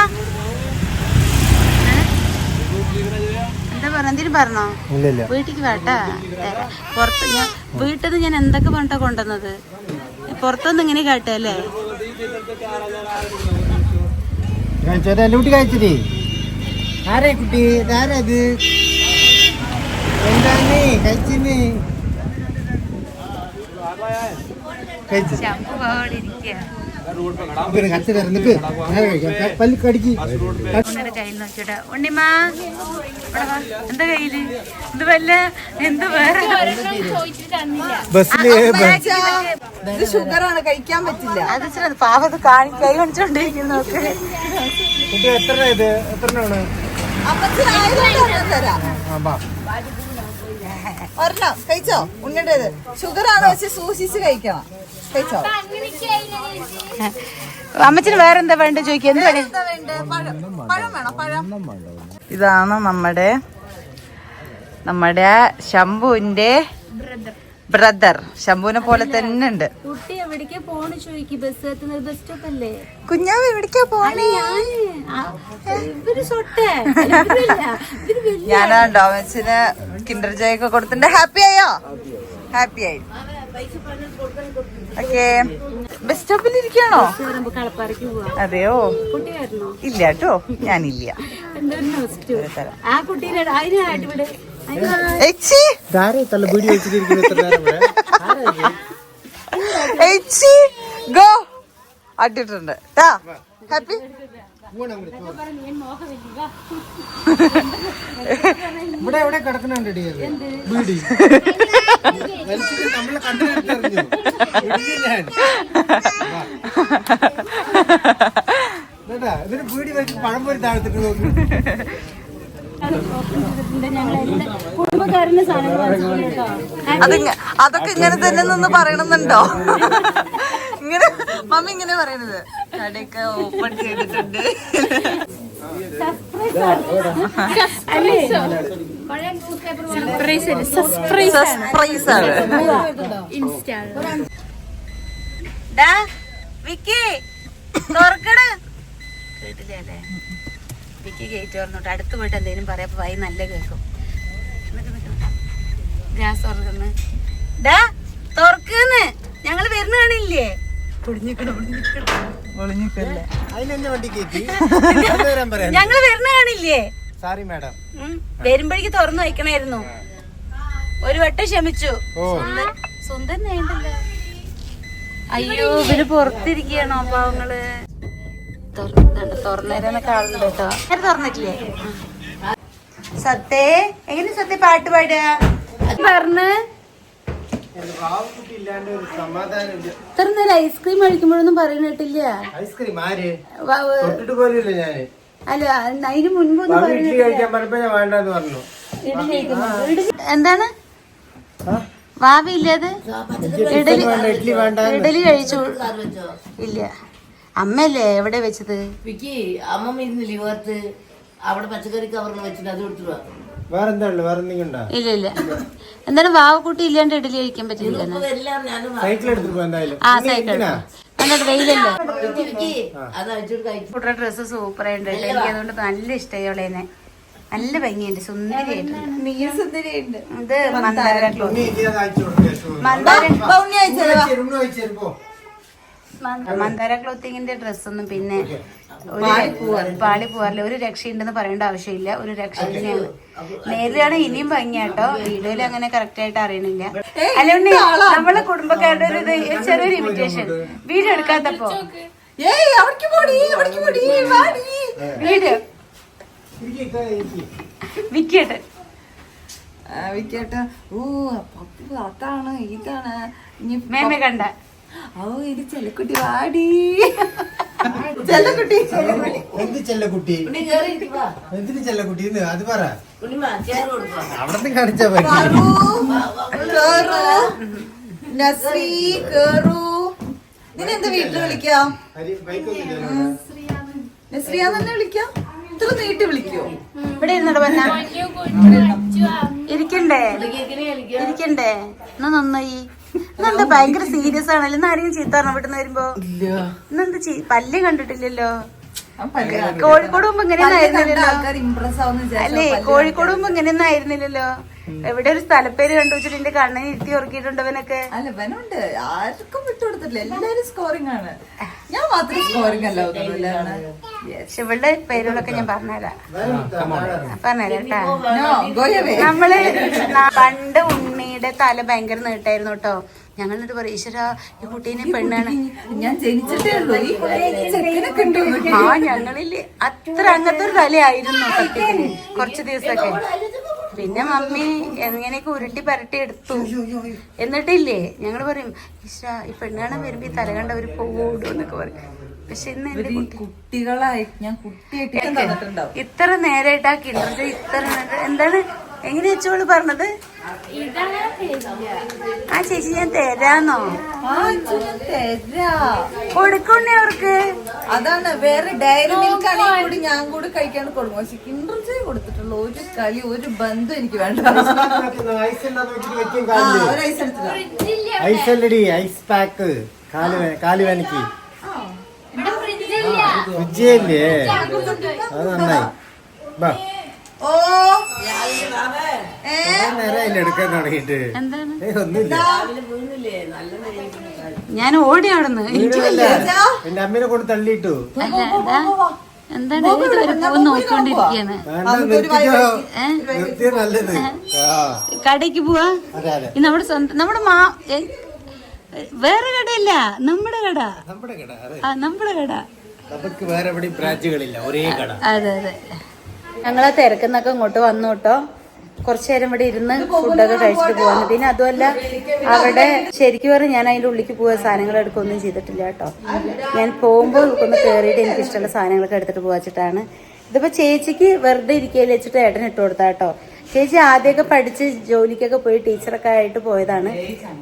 എന്താ പറഞ്ഞ? എന്തിനും പറഞ്ഞോ? വീട്ടിക്ക് വേട്ടാ. പുറത്ത് ഞാൻ വീട്ടിൽ നിന്ന് ഞാൻ എന്തൊക്കെ പറഞ്ഞാ കൊണ്ടുവന്നത്. പുറത്തൊന്നും ഇങ്ങനെ കേട്ടല്ലേ? ആരേ കുട്ടി? ആരത്? എന്താണ് കഴിച്ചിന്? ഉണ്ണിമ്മ എന്താ കയ്യില്? ഇത് വല്ല എന്ത് വേറെ ഷുഗറാണ്, കഴിക്കാൻ പറ്റില്ല. അത് പാവത് കൈ കാണിച്ചോണ്ടിരിക്കുന്നു. ഒരെണ്ണം കഴിച്ചോ? ഉണ്ണിൻ്റെത് ഷുഗറാണ്, പക്ഷെ സൂക്ഷിച്ച് കഴിക്കണം. കഴിച്ചോ? അമ്മച്ചിന് വേറെന്താ വേണ്ട ചോദിക്കുക. എന്ത് വേണേ? പഴം വേണോ? പഴം. ഇതാണ് നമ്മുടെ ശംഭുവിന്റെ ബ്രദർ. ശംഭുവിനെ പോലെ തന്നെ ഉണ്ട്. കുട്ടി എവിടേക്കാ പോണ് ചോദിക്കും. ബസ് ബസ് സ്റ്റോപ്പ് അല്ലേ? കുഞ്ഞാവ് എവിടേക്കാ പോണേ? ഞാനാണ്ടോ അമ്മച്ചിന് കിൻഡർ ജോയ് ഒക്കെ കൊടുത്തിട്ട് ഹാപ്പി ആയോ? ഹാപ്പി ആയി. ഓക്കെ, ബസ് സ്റ്റോപ്പിൽ ഇരിക്കണോ? അതെയോ? ഇല്ല കേട്ടോ, ഞാനില്ല. ഗോ അട്ടിട്ടുണ്ട്. ഹാപ്പി. ഇവിടെ എവിടെ കിടക്കണുണ്ട് ബീഡി? നമ്മളെ കണ്ടു ഞാൻ ഇതിന് ബീഡി വെച്ച് പഴം പോയി താഴ്ത്തിട്ട് നോക്കി. അതൊക്കെ ഇങ്ങനെ തന്നെ നിന്ന് പറയണമെന്നുണ്ടോ? ഇങ്ങനെ മമ്മി ഇങ്ങനെ പറയണത്. കടയൊക്കെ ഓപ്പൺ ചെയ്തിട്ടുണ്ട്. സർപ്രൈസ് ആണ്. കേട്ടില്ലേ? വിക്കി ഗേറ്റ് തുറന്നോട്ട് അടുത്ത് പോയിട്ട് എന്തെങ്കിലും പറയാ വൈ നല്ല കേൾക്കും. ഗ്യാസ് തുറന്ന് തുറക്കുന്ന് ഞങ്ങള് വരുന്ന കാണില്ലേ? ഒളിഞ്ഞിക്കല്ലേ അതിനെന്നെ വണ്ടി കയറ്റി ഞങ്ങള് വരുന്ന കാണില്ലേ? Sorry madam. വരുമ്പോഴേക്ക് തുറന്നു വയ്ക്കണായിരുന്നു. ഒരു വട്ടം ക്ഷമിച്ചു. സ്വന്തം നേണ്ടല്ലോ. അയ്യോ ഇവര് പുറത്തിരിക്കണോ പാവങ്ങള്? തുറന്നേരാന്നൊക്കെ ആളുണ്ട് കേട്ടോ. തുറന്നിട്ടില്ലേ? സത്തേ എങ്ങനെ സത്യ പാട്ട് പാടുക പറഞ്ഞ് ഇത്ര നേരം ഐസ്ക്രീം കഴിക്കുമ്പോഴൊന്നും പറയുന്ന കേട്ടില്ല. ഐസ്ക്രീം ആര് തൊട്ടിട്ട് പോലില്ല ഞാന്. അല്ല അതിന് മുൻപൊന്നും ഇഡ്ഡലി കഴിക്കാൻ പറഞ്ഞപ്പോ ഞാൻ വേണ്ടെന്ന് പറഞ്ഞു. എന്താണ് വാവില്ലത്? ഇഡ്ഡലി വേണ്ട. ഇഡലി കഴിച്ചു ഇല്ല. അമ്മയല്ലേ എവിടെ വെച്ചത്? വിക്കി അമ്മ ഇരുന്നില്ലേ വേർത്ത് അവിടെ പച്ചക്കറി കവറിൽ വെച്ചിട്ട് അത് കൊടുത്തു. വേറെന്താ ഉള്ളു? വേറെ എന്തെങ്കിലും ഉണ്ടോ? ഇല്ല ഇല്ല. എന്താണ് വാവക്കുട്ടി ഇല്ലാണ്ട് ഇഡലി കഴിക്കാൻ പറ്റില്ല. സൈക്കിൾ എടുത്തിട്ട് പോ എന്തായാലും. ആ സൈക്കിൾ എന്നിട്ട് വെയിലല്ലേ. അത് ഡ്രസ്സ് സൂപ്പർ ആയിട്ട് എനിക്ക് അതുകൊണ്ട് നല്ല ഇഷ്ടമായി അവളേനെ. നല്ല ഭംഗിയുണ്ട്, സുന്ദരിയായിട്ടുണ്ട്. ഇത് മന്ദാര ക്ലോത്ത്. മന്ദാര ക്ലോത്തിങ്ങിന്റെ ഡ്രസ്സൊന്നും പിന്നെ പാളി പോവാറില്ല. ഒരു രക്ഷയുണ്ടെന്ന് പറയേണ്ട ആവശ്യമില്ല. ഒരു രക്ഷ തന്നെയാണ്. നേരിലാണ് ഇനിയും ഭംഗിയാട്ടോ. വീഡിയോയിൽ അങ്ങനെ കറക്റ്റ് ആയിട്ട് അറിയണില്ല. അല്ലുണ്ണി നമ്മളെ കുടുംബക്കാരുടെ ഒരു ചെറിയൊരു ഇമിറ്റേഷൻ വീഡിയോ എടുക്കാത്തപ്പോ വീഡിയോ വിക്കട്ടെ വിക്കട്ടെ. ഓ പപ്പു അതാണ് ഇതാണ് മേമ കണ്ട. ഓ ഇത് ചെല്ലക്കുട്ടി വാടി. ചെല്ലക്കുട്ടി എന്ത് ചെല്ലക്കുട്ടി? എന്തിന് ചെല്ലക്കുട്ടി? അത് പറ. അവിടെ കാണിച്ചാ നസ്രീ കേറു. നിന്നെന്താ വീട്ടിൽ വിളിക്കാം? നസ്രിയാന്ന് തന്നെ വിളിക്കാം. ഇത്ര നീട്ടി വിളിക്കോ? ഇവിടെ ഇരുന്നോ പറഞ്ഞ ഇരിക്കണ്ടേ ഇരിക്കണ്ടേ? എന്നാ നന്നായി. ഇന്നെന്താ ഭയങ്കര സീരിയസ് ആണല്ലോ. ഇന്ന് ആരെങ്കിലും ചീത്ത പറഞ്ഞ വീട്ടിൽ നിന്ന് വരുമ്പോ? ഇന്നെന്താ പല്ല് കണ്ടിട്ടില്ലല്ലോ. കോഴിക്കോട് മുമ്പ് ഇങ്ങനെയൊന്നും ആയിരുന്നില്ലല്ലോ. അല്ലേ കോഴിക്കോട് മുമ്പ് ഇങ്ങനെയൊന്നും ആയിരുന്നില്ലല്ലോ. എവിടെ ഒരു സ്ഥലപ്പേര് കണ്ടു വെച്ചിട്ട് എന്റെ കണ്ണിന് ഇരുത്തി ഉറക്കിയിട്ടുണ്ട് അവനൊക്കെ. അല്ല ഇവനുണ്ട്, ആർക്കും വിട്ടുകൊടുത്തിട്ടില്ല. എല്ലാരും സ്കോറിംഗ് ആണ്. ഞാൻ മാത്രം സ്കോറിംഗ് അല്ല. പക്ഷെ ഇവളുടെ പേരുകളൊക്കെ ഞാൻ പറഞ്ഞുതരാം കേട്ടാ. നമ്മള് പണ്ട് ഉണ്ണിയുടെ തല ഭയങ്കര നീട്ടായിരുന്നു കേട്ടോ. ഞങ്ങൾ എന്നിട്ട് പറയും ഈശ്വര ഈ കുട്ടീനെ പെണ്ണാണ്. ഞാൻ ജനിച്ചിട്ടേ ഉള്ളൂ. ആ ഞങ്ങളില് അത്ര അങ്ങനത്തെ ഒരു തലയായിരുന്നു സത്യത്തിന് കുറച്ച് ദിവസമൊക്കെ. പിന്നെ മമ്മി എങ്ങനെയൊക്കെ ഉരുട്ടി പരട്ടി എടുത്തു. എന്നിട്ടില്ലേ ഞങ്ങള് പറയും ഈശ്വര ഈ പെണ്ണാണ് വരുമ്പോ ഈ തല കണ്ടവര് പോടും എന്നൊക്കെ പറയും. പക്ഷെ ഇന്ന് എന്റെ കുട്ടികളായി ഞാൻ കുട്ടിയായിട്ട് ഇത്ര നേരായിട്ട് ആ കിണ്ടർ ഇത്ര എന്താണ് എങ്ങനെ വെച്ചോള് പറഞ്ഞത്? ആ ചേച്ചി ഞാൻ തരാന്നോ? കൊടുക്കണ്ടേ അവർക്ക്? അതാണ് വേറെ ഡയറി മിൽക്ക് ആണെങ്കിൽ കൂടി ഞാൻ കൂടി കഴിക്കാൻ കൊടുക്കും. പക്ഷെ കിണ്ടർ ജോയ് കൊടുത്തിട്ടുള്ള ഒരു കളി ഒരു ബന്ധം എനിക്ക് വേണ്ട. ഐസല്ലടി ഐസ് പാക്ക് കാല് വേനക്ക് ഫ്രിഡ്ജില്ലേ? അത് നന്നായി. ഓ നേരം എടുക്കാൻ തുടങ്ങിട്ട് ഒന്നുമില്ല. ഞാൻ ഓടി അവിടുന്ന്. എന്റെ അമ്മേനെ കൊണ്ട് തള്ളിയിട്ടു. എന്താണ് നോക്കിക്കൊണ്ടിരിക്കാണ്. നല്ലത് കടയ്ക്ക് പോവാ. നമ്മുടെ സ്വന്തം നമ്മുടെ വേറെ കടയല്ല, നമ്മുടെ കട. നമ്മുടെ കട. നമുക്ക് വേറെ എവിടെയും ബ്രാഞ്ചുകളില്ല, ഒരേ കട. അതെ അതെ. ഞങ്ങളെ തിരക്കുന്നൊക്കെ ഇങ്ങോട്ട് വന്നു കേട്ടോ. കുറച്ചു നേരം ഇവിടെ ഇരുന്ന് ഫുഡൊക്കെ കഴിച്ചിട്ട് പോവാന്ന്. പിന്നെ അതുമല്ല അവിടെ ശരിക്കും പറഞ്ഞാൽ ഞാൻ അതിൻ്റെ ഉള്ളിലേക്ക് പോവാ സാധനങ്ങൾ എടുക്കുകയൊന്നും ചെയ്തിട്ടില്ല കേട്ടോ. ഞാൻ പോകുമ്പോൾ ഒന്ന് കയറിയിട്ട് എനിക്ക് ഇഷ്ടമുള്ള സാധനങ്ങളൊക്കെ എടുത്തിട്ട് പോവാച്ചിട്ടാണ്. ഇതിപ്പോ ചേച്ചിക്ക് വെറുതെ ഇരിക്കയിൽ വെച്ചിട്ട് ഏട്ടൻ ഇട്ട് കൊടുത്താ കേട്ടോ. ചേച്ചി ആദ്യമൊക്കെ പഠിച്ച് ജോലിക്കൊക്കെ പോയി ടീച്ചറൊക്കെ ആയിട്ട് പോയതാണ്.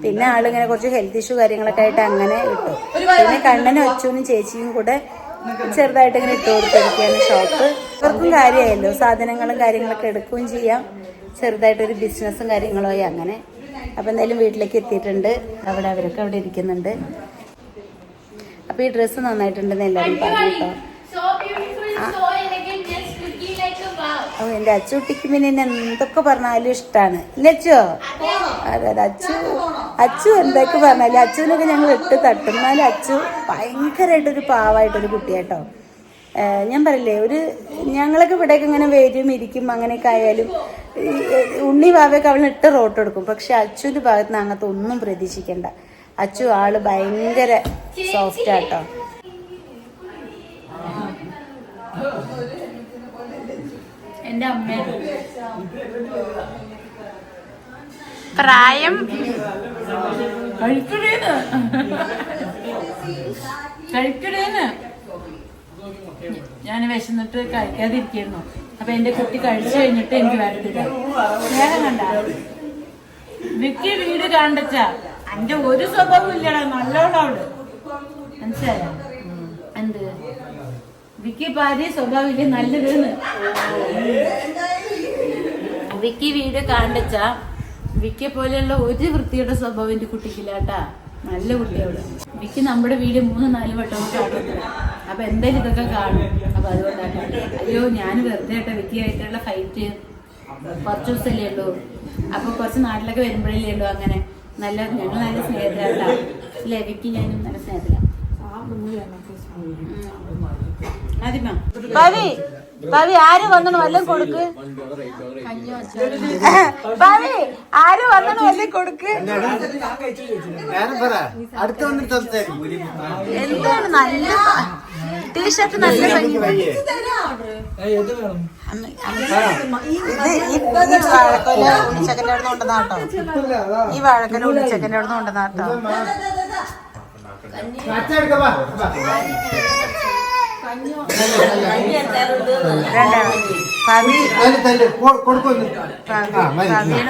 പിന്നെ ആളിങ്ങനെ കുറച്ച് ഹെൽത്ത് ഇഷ്യൂ കാര്യങ്ങളൊക്കെ ആയിട്ട് അങ്ങനെ ഇട്ടു. പിന്നെ കണ്ണനും അച്ഛനും ചേച്ചിയും കൂടെ ചെറുതായിട്ട് ഇങ്ങനെ ഇട്ട് കൊടുത്തിരിക്കുകയാണ് ഷോപ്പ്. ഇവർക്കും കാര്യമായല്ലോ, സാധനങ്ങളും കാര്യങ്ങളൊക്കെ എടുക്കുകയും ചെയ്യാം. ചെറുതായിട്ടൊരു ബിസിനസ്സും കാര്യങ്ങളും ആയി അങ്ങനെ. അപ്പം എന്തായാലും വീട്ടിലേക്ക് എത്തിയിട്ടുണ്ട്. അവിടെ അവരൊക്കെ അവിടെ ഇരിക്കുന്നുണ്ട്. അപ്പം ഈ ഡ്രസ്സ് നന്നായിട്ടുണ്ടെന്ന് എല്ലാവരും പറഞ്ഞു കേട്ടോ. ഓ എന്റെ അച്ചുകുട്ടിക്ക് പിന്നെ എന്നെ എന്തൊക്കെ പറഞ്ഞാലും ഇഷ്ടാണ് ലച്ചോ. അതെ അച്ചു എന്തൊക്കെ പറഞ്ഞാലും അച്ചുവിനൊക്കെ ഞങ്ങൾ ഇട്ട് തട്ടും. എന്നാലും അച്ചു ഭയങ്കരമായിട്ടൊരു പാവമായിട്ടൊരു കുട്ടിയാട്ടോ. ഞാൻ പറയില്ലേ, ഞങ്ങളൊക്കെ ഇവിടെയൊക്കെ ഇങ്ങനെ വരും ഇരിക്കും അങ്ങനെയൊക്കെ ആയാലും ഉണ്ണി വാവയൊക്കെ അവളിന് ഇട്ട് റോട്ട് കൊടുക്കും. പക്ഷെ അച്ചുവിന്റെ ഭാഗത്ത് നിന്ന് അങ്ങനത്തെ ഒന്നും പ്രതീക്ഷിക്കണ്ട. അച്ചു ആള് ഭയങ്കര സോഫ്റ്റ് ആട്ടോ. എന്റെ അമ്മ പ്രായം കഴിക്കണേന്ന് ഞാൻ വിശന്നിട്ട് കഴിക്കാതിരിക്കുന്നു. അപ്പൊ എന്റെ കുട്ടി കഴിച്ചു കഴിഞ്ഞിട്ട് എനിക്ക് വരത്തില്ല. വേറെ കണ്ട വിക്കി വീട് കണ്ടച്ചാ എന്റെ ഒരു സ്വഭാവം ഇല്ലടാ, നല്ലോണവള് മനസ്സിലായോ? എന്ത് വിക്കി ഭാര്യ സ്വഭാവം ഇല്ല, നല്ലതെന്ന്. വിക്കി വീട് കാണ്ടച്ചാ വിക്കിയെ പോലെയുള്ള ഒരു വൃത്തിയുടെ സ്വഭാവം എന്റെ കുട്ടിക്കില്ലാട്ടാ. നല്ല കുട്ടിയോട് വിക്കി നമ്മുടെ വീട് 3-4 വട്ടം കാണുന്നത്. അപ്പൊ എന്തായാലും ഇതൊക്കെ കാണും. അപ്പൊ അതുകൊണ്ടാട്ടാ. അയ്യോ ഞാൻ വെറുതെ ആയിട്ടാ വിക്കി ആയിട്ടുള്ള ഫൈറ്റ് കുറച്ച് ദിവസമല്ലേ ഉള്ളൂ. അപ്പൊ കുറച്ച് നാട്ടിലൊക്കെ വരുമ്പോഴല്ലേ ഉള്ളൂ. അങ്ങനെ ഞങ്ങൾ നല്ല സ്നേഹത്തിലാട്ടാ. അല്ലേ വിക്കി ഞാനും നല്ല സ്നേഹത്തിലാണ്. ഭാവി ആര് വന്നു വല്ലതും കൊടുക്ക്. ഭാവി ആര് വന്നു വല്ലതും കൊടുക്ക്. എന്താണ് നല്ല ടീഷർട്ട്, നല്ല ഭംഗി. ഉണ്ണിച്ചക്കൻ്റെ അവിടെ നിന്ന് കൊണ്ടുവന്നാട്ടോ. ഈ വാഴക്കല ഉണ്ണിച്ചക്കൻ്റെ അവിടെ നിന്ന് കൊണ്ടുവന്നാട്ടോ. ഭാവിയാണ്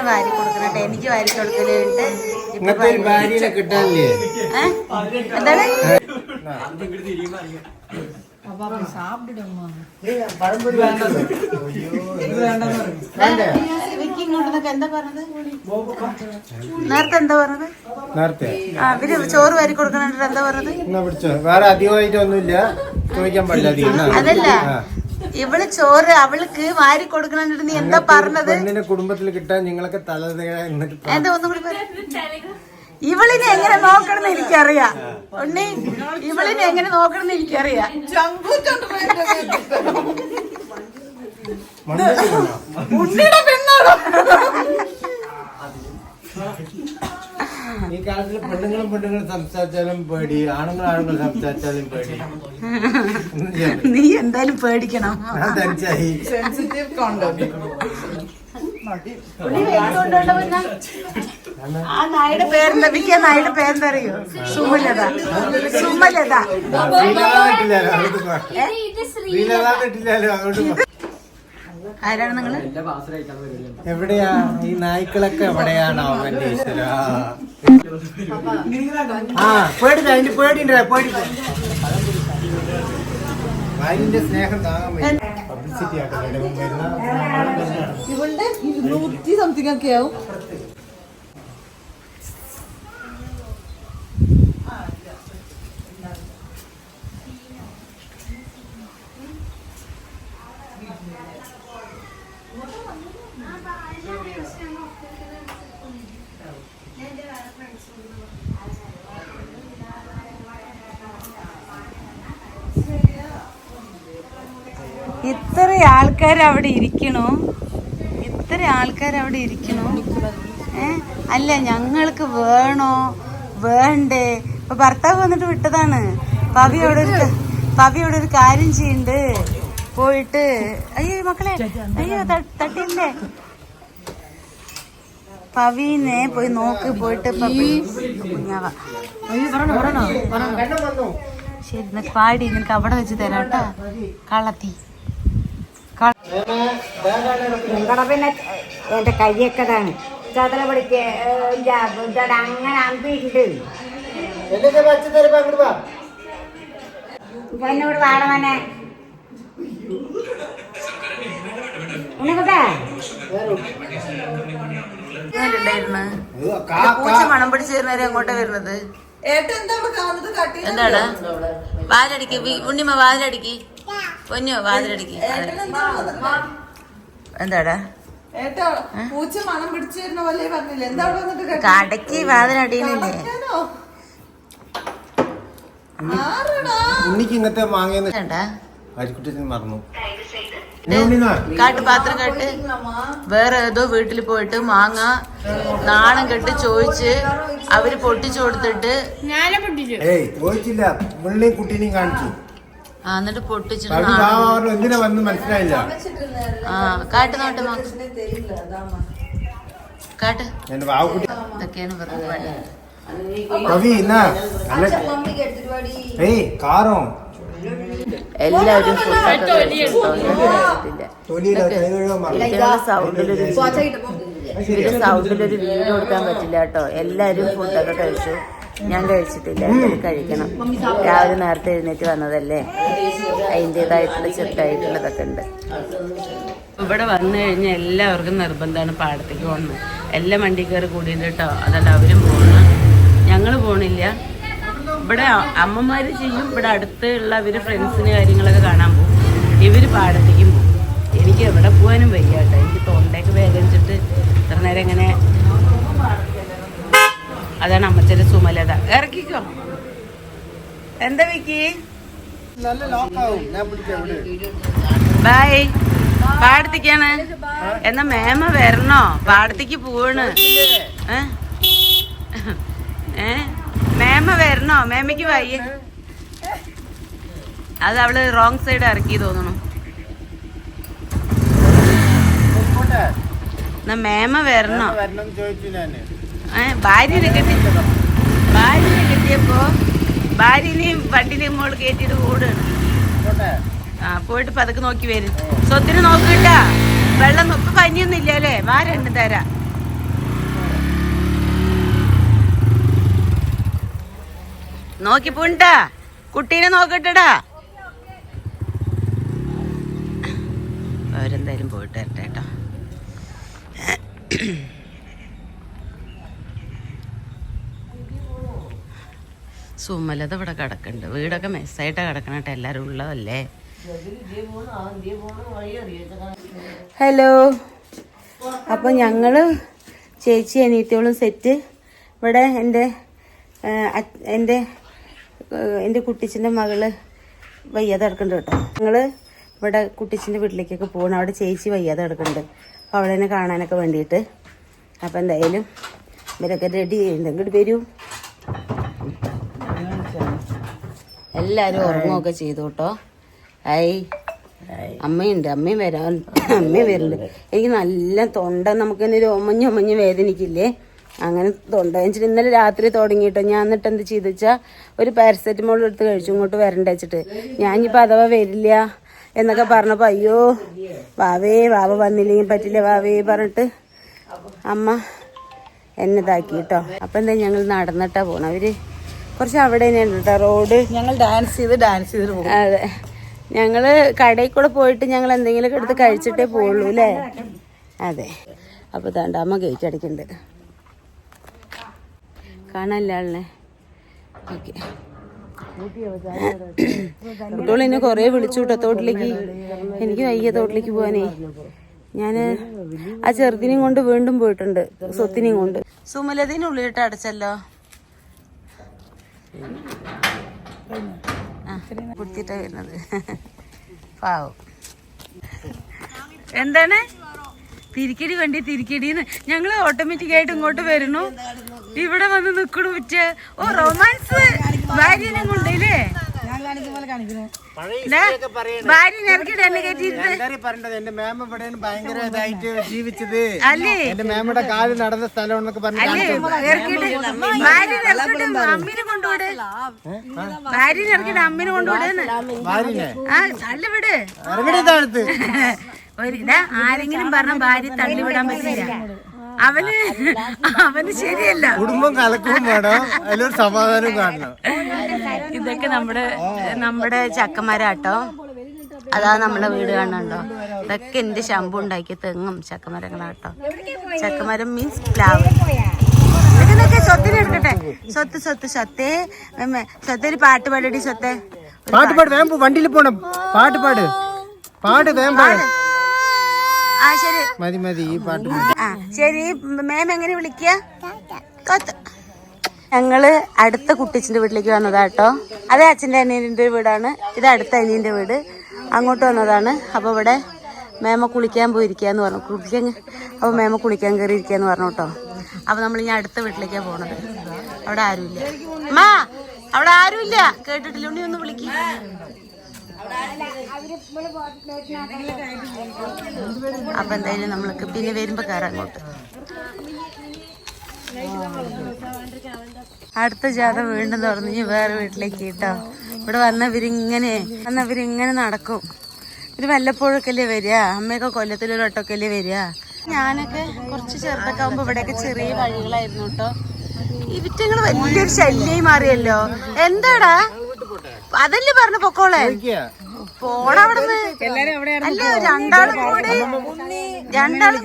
വാരി കൊടുക്കുന്നുണ്ട്. എനിക്ക് വാരി കൊടുക്കലുണ്ട്. എന്താണ് എന്താ പറഞ്ഞത് നേരത്തെ? എന്താ പറഞ്ഞത് നേരത്തെ? ഇവര് ചോറ് വാരി കൊടുക്കണ എന്താ പറഞ്ഞത്? വേറെ അധികമായിട്ടൊന്നുമില്ല, ചോദിക്കാൻ പാടില്ല. അതല്ല, ഇവള് ചോറ് അവൾക്ക് വാരി കൊടുക്കണ നീ എന്താ പറഞ്ഞത്? കുടുംബത്തിൽ കിട്ടാൻ നിങ്ങളൊക്കെ തല എന്താ ഒന്നും കൂടി പറയാ. ഇവളിനെ എങ്ങനെ നോക്കണം എനിക്കറിയാം. ഉണ്ണി, ഇവളിനെ എങ്ങനെ നോക്കണം എനിക്കറിയാം. ഉണ്ണിയുടെ പെണ്ണാണോ? ഈ കാലത്തിൽ പെണ്ണുങ്ങളും സംസാരിച്ചാലും പേടി, ആണുങ്ങൾ സംസാരിച്ചാലും പേടി. നീ എന്തായാലും പേടിക്കണം. Sensitive content. ആ നായുടെ പേരെന്താ? വിക്കിയ നായുടെ പേരെന്താ അറിയോ? സുമലത. ആരാണ് നിങ്ങള്? എവിടെയാ ഈ നായ്ക്കളൊക്കെ? എവിടെയാണോ അവന്റെ ഈശ്വര? പേടില്ല, അതിന്റെ പേടിന്റെ അതിന്റെ സ്നേഹം താങ്ങാൻ പബ്ലിസിറ്റി ആക്കട്ടെ. ഇവളുടെ 200 സംതിങ് ഒക്കെ ആവും. ഇത്ര ആൾക്കാർ അവിടെ ഇരിക്കണോ? അല്ല, ഞങ്ങൾക്ക് വേണോ വേണ്ടേ? ഇപ്പൊ ഭർത്താവ് വന്നിട്ട് വിട്ടതാണ്. പവി അവിടെ ഒരു കാര്യം ചെയ്യണ്ട്. പോയിട്ട് അയ്യോ മക്കളെ, അയ്യോ തട്ടില്ലേ. പവീനെ പോയി നോക്ക്. പോയിട്ട് കുഞ്ഞാവ ശരി, നിനക്ക് പാടി, നിനക്ക് അവിടെ വെച്ച് തരാട്ടോ. കളത്തി പിന്നെ എന്റെ കയ്യൊക്കെതാണ് ചതല പിടിക്ക അങ്ങനെ അമ്പിണ്ട്. എന്നോട് വാടവനെ പൂച്ച മണം പിടിച്ച് തരുന്നവരെ അങ്ങോട്ടാ വരുന്നത്. എന്താണ് വാതിലടിക്ക് ഉണ്ണിമ, വാതിലടിക്ക്. പൊന്നോ വാതിലടിക്ക്. എന്താടാ ഏട്ടാ പൂച്ച മണം പിടിച്ചു വരുന്ന പോലെ പറഞ്ഞില്ലേ? എന്താ അവിടെ വന്നിട്ട് കേട്ടോ? കടക്ക് വാതിലടിയിലില്ലേ? ഉണ്ണിക്ക് ഇങ്ങനത്തെ മാങ്ങയെന്ന് വേണ്ടാ അരിക്കുട്ടി മറന്നു. കാട്ടുപാത്രം കേട്ട് വേറെ ഏതോ വീട്ടിൽ പോയിട്ട് മാങ്ങ നാണം കെട്ട് ചോദിച്ച് അവര് പൊട്ടിച്ചു കൊടുത്തിട്ട് ഏയ് ചോദിച്ചില്ല, മുള്ളിയും കുട്ടീനെയും കാണിച്ചു. എന്നിട്ട് പൊട്ടിച്ചിട്ട് എന്തിനാ വന്ന് മനസ്സിലായില്ല. കാട്ട് നോട്ടെ കാട്ട്. എന്റെ വാവുകുട്ടി ഇതൊക്കെയാണ് വെറുതെ പണി. കവി എന്നാ ഏയ് കാറോ എല്ലാവരും സൗണ്ടിലൊരു വീഡിയോ കൊടുക്കാൻ പറ്റില്ല കേട്ടോ. എല്ലാവരും ഫുഡൊക്കെ കഴിച്ചു, ഞാൻ കഴിച്ചിട്ടില്ല. എല്ലാവരും കഴിക്കണം. രാവിലെ നേരത്തെ എഴുന്നേറ്റ് വന്നതല്ലേ, അതിൻ്റെതായിട്ടുള്ള ചെറുതായിട്ടുള്ളതൊക്കെ ഉണ്ട്. ഇവിടെ വന്നു കഴിഞ്ഞാൽ എല്ലാവർക്കും നിർബന്ധമാണ് പാടത്തേക്ക് പോകണം. എല്ലാ വണ്ടിക്കാർ കൂടിയിട്ട് കേട്ടോ. അതുകൊണ്ട് അവരും പോകണം, ഞങ്ങൾ പോകണില്ല. ഇവിടെ അമ്മമാർ ചെയ്യും, ഇവിടെ അടുത്തുള്ള അവർ ഫ്രണ്ട്സിന് കാര്യങ്ങളൊക്കെ കാണാൻ പോകും. ഇവർ പാടത്തേക്കും പോകും. എനിക്ക് എവിടെ പോകാനും വയ്യ കേട്ടോ. എനിക്ക് തൊണ്ടയൊക്കെ വേദനിച്ചിട്ട് ഇത്ര നേരം ഇങ്ങനെ. അതാണ് അമ്മച്ചൻ്റെ സുമലത. ഇറക്കിക്കോ. എന്താ വിക്കി? ബൈ. പാടത്തേക്കാണ് എന്നാ മേമ വരണോ? പാടത്തേക്ക് പോവാണ്. മേമ വരണോ? മേമയ്ക്ക് വയ്യ. അത് അവള് റോങ് സൈഡ് ഇറക്കി തോന്നണു. എന്നാ മേമ വരണോ? ഭാര്യനെ കിട്ടിയപ്പോ ഭാര്യനെയും വണ്ടിനെയും മോള് കയറ്റിട്ട് ഓടുകയാണ്. പോയിട്ട് പതുക്കെ നോക്കി വരും. സ്വത്തിന് നോക്കിട്ടാ. വെള്ളം ഇപ്പൊ പനിയൊന്നും ഇല്ല അല്ലേ? വാ രണ്ട് തരാം. നോക്കി പോണ്ടാ, കുട്ടീനെ നോക്കട്ടെടാ. അവരെന്തായാലും പോയിട്ട് വരട്ടെ കേട്ടോ. സുമലത ഇവിടെ കിടക്കുന്നുണ്ട്. വീടൊക്കെ മെസ്സായിട്ടാണ് കിടക്കണം കേട്ടോ. എല്ലാവരും ഉള്ളതല്ലേ. ഹലോ. അപ്പോൾ ഞങ്ങൾ ചേച്ചി അനിയത്തിയോളും സെറ്റ് ഇവിടെ എൻ്റെ കുട്ടിച്ചിൻ്റെ മകള് വയ്യാതെ കിടക്കുന്നുണ്ട് കേട്ടോ. ഞങ്ങൾ ഇവിടെ കുട്ടിച്ചിൻ്റെ വീട്ടിലേക്കൊക്കെ പോകണം. അവിടെ ചേച്ചി വയ്യാതെ കിടക്കുന്നുണ്ട്. അപ്പോൾ അവിടെ തന്നെ കാണാനൊക്കെ വേണ്ടിയിട്ട്. അപ്പോൾ എന്തായാലും ഇവരൊക്കെ റെഡി ചെയ്യുന്നുണ്ട്. ഇങ്ങോട്ട് വരൂ. എല്ലാവരും ഉറങ്ങുകയൊക്കെ ചെയ്തു കേട്ടോ. അമ്മയുണ്ട്, അമ്മയും വരുന്നുണ്ട്. എനിക്ക് നല്ല തൊണ്ട, നമുക്കിങ്ങനെ ഒമഞ്ഞ് വേദനിക്കില്ലേ, അങ്ങനെ തൊണ്ട വെച്ചിട്ട് ഇന്നലെ രാത്രി തുടങ്ങിയിട്ടോ. ഞാൻ എന്നിട്ട് എന്ത് ചെയ്തു വെച്ചാൽ ഒരു പാരസെറ്റമോൾ എടുത്ത് കഴിച്ചു ഇങ്ങോട്ട് വരണ്ട വെച്ചിട്ട്. ഞാനിപ്പോൾ അഥവാ വരില്ല എന്നൊക്കെ പറഞ്ഞപ്പോൾ അയ്യോ വാവ വന്നില്ലെങ്കിൽ പറ്റില്ല വാവേ പറഞ്ഞിട്ട് അമ്മ എന്നെ ഇതാക്കി കേട്ടോ. അപ്പം എന്താ ഞങ്ങൾ നടന്നിട്ടാ പോകണം. അവർ കുറച്ച് അവിടെ തന്നെയാണ് കേട്ടോ റോഡ്. ഞങ്ങൾ ഡാൻസ് ചെയ്ത് പോകും. അതെ, ഞങ്ങൾ കടയിൽ കൂടെ പോയിട്ട് ഞങ്ങൾ എന്തെങ്കിലുമൊക്കെ എടുത്ത് കഴിച്ചിട്ടേ പോവുള്ളൂ അല്ലേ? അതെ. അപ്പോൾ താണ്ട അമ്മ ഗേറ്റ് അടിക്കുന്നുണ്ട്. കാണാനില്ല ആളിനെ. ഓക്കെ. കുട്ടികൾ എന്നെ കുറേ വിളിച്ചു കേട്ടോ തോട്ടിലേക്ക്. എനിക്ക് വയ്യ തോട്ടിലേക്ക് പോകാനേ. ഞാൻ ആ ചെറുതിനെയും കൊണ്ട് വീണ്ടും പോയിട്ടുണ്ട്, സ്വത്തിനെയും കൊണ്ട്. സുമലതിനുള്ളിലിട്ട് അടച്ചല്ലോ. കുത്തിട്ടാ വരുന്നത്. പാവം. എന്താണ് തിരിക്കടി വണ്ടി തിരിക്കടിന്ന്. ഞങ്ങള് ഓട്ടോമാറ്റിക്കായിട്ട് ഇങ്ങോട്ട് വരുന്നു, ഇവിടെ വന്ന് നിക്കണു. ഓ റൊമാൻസ് ഭാര്യനെ കൊണ്ടല്ലേ? ഭാര്യ ഇറക്കിട്ട് എന്നെ കയറ്റിയിരുന്നത് എന്റെ മാമ ഇവിടെ ഭയങ്കര ഇതായിട്ട് ജീവിച്ചത് അല്ലേ? എന്റെ മാമയുടെ കാല് നടന്ന സ്ഥലം എന്നൊക്കെ പറഞ്ഞു. ഭാര്യ ഇറക്കിട്ട് അമ്മീനെ കൊണ്ടുപോടെ, ഭാര്യനെ ഇറക്കിട്ട് അമ്മീനെ കൊണ്ടുപോടെന്ന്. ആ തള്ളിവിട്. ഇതാ ആരെങ്കിലും പറഞ്ഞ ഭാര്യ തള്ളിവിടാൻ പറ്റില്ല. അവന് ശരിയല്ല. കുടുംബം കലക്കും വേണം, അതിലൊരു സമാധാനം കാണണം. ഇതൊക്കെ നമ്മുടെ ചക്കമരാട്ടോ. അതാ നമ്മളെ വീട് കാണണ്ടോ. ഇതൊക്കെ എന്റെ ശമ്പു ഉണ്ടാക്കിയ തെങ്ങും ചക്കമരങ്ങളാട്ടോ. ചക്കമരം മീൻസ് പ്ലാവ്. ഇതൊക്കെ സ്വത്തിന് എടുക്കട്ടെ. സ്വത്ത് ഒരു പാട്ട് പാടടി സ്വത്തെ. പാട്ട് പാട് വേഗം വണ്ടിയിൽ പോണം. പാട്ട് പാട് വേഗം പാട്. ആ ശരി മതി മതി ഈ പാട്ട്. ആ ശരി. മേം എങ്ങനെ വിളിക്കുക? ഞങ്ങള് അടുത്ത കുട്ടിച്ചിന്റെ വീട്ടിലേക്ക് വന്നതാട്ടോ. അതേ അച്ഛൻ്റെ അനിയൻ്റെ വീടാണ്. ഇത് അടുത്ത അനിയൻ്റെ വീട്. അങ്ങോട്ട് വന്നതാണ്. അപ്പോൾ ഇവിടെ മേമ കുളിക്കാൻ പോയിരിക്കാന്ന് പറഞ്ഞു. അപ്പോൾ മേമ കുളിക്കാൻ കയറി ഇരിക്കാന്ന് പറഞ്ഞു കേട്ടോ. അപ്പോൾ നമ്മൾ ഇനി അടുത്ത വീട്ടിലേക്കാണ് പോണത്. അവിടെ ആരുമില്ല. അമ്മാ അവിടെ ആരുമില്ല. കേട്ടിട്ടില്ല. ഉണ്ണി ഒന്ന് വിളിക്കും. അപ്പൊ എന്തായാലും നമ്മൾക്ക് പിന്നെ വരുമ്പോ കയറാം അങ്ങോട്ട്. അടുത്ത ജാഥ വീണ്ടും തുറന്ന് ഇനി വേറെ വീട്ടിലേക്ക് കേട്ടോ. ഇവിടെ വന്നവരിങ്ങനെ നടക്കും. ഇത് വല്ലപ്പോഴൊക്കെയല്ലേ വരിക. അമ്മയൊക്കെ കൊല്ലത്തിലൊരു വട്ടമൊക്കെയല്ലേ വരിക. ഞാനൊക്കെ കുറച്ച് ചെറുതൊക്കെ ആകുമ്പോ ഇവിടെയൊക്കെ ചെറിയ വഴികളായിരുന്നു കേട്ടോ. ഇവിറ്റങ്ങള് വലിയൊരു ശല്യായി മാറിയല്ലോ. എന്താടാ അതല്ലേ പറഞ്ഞു പൊക്കോളെ പോണവിടുന്ന്. അല്ല രണ്ടാളും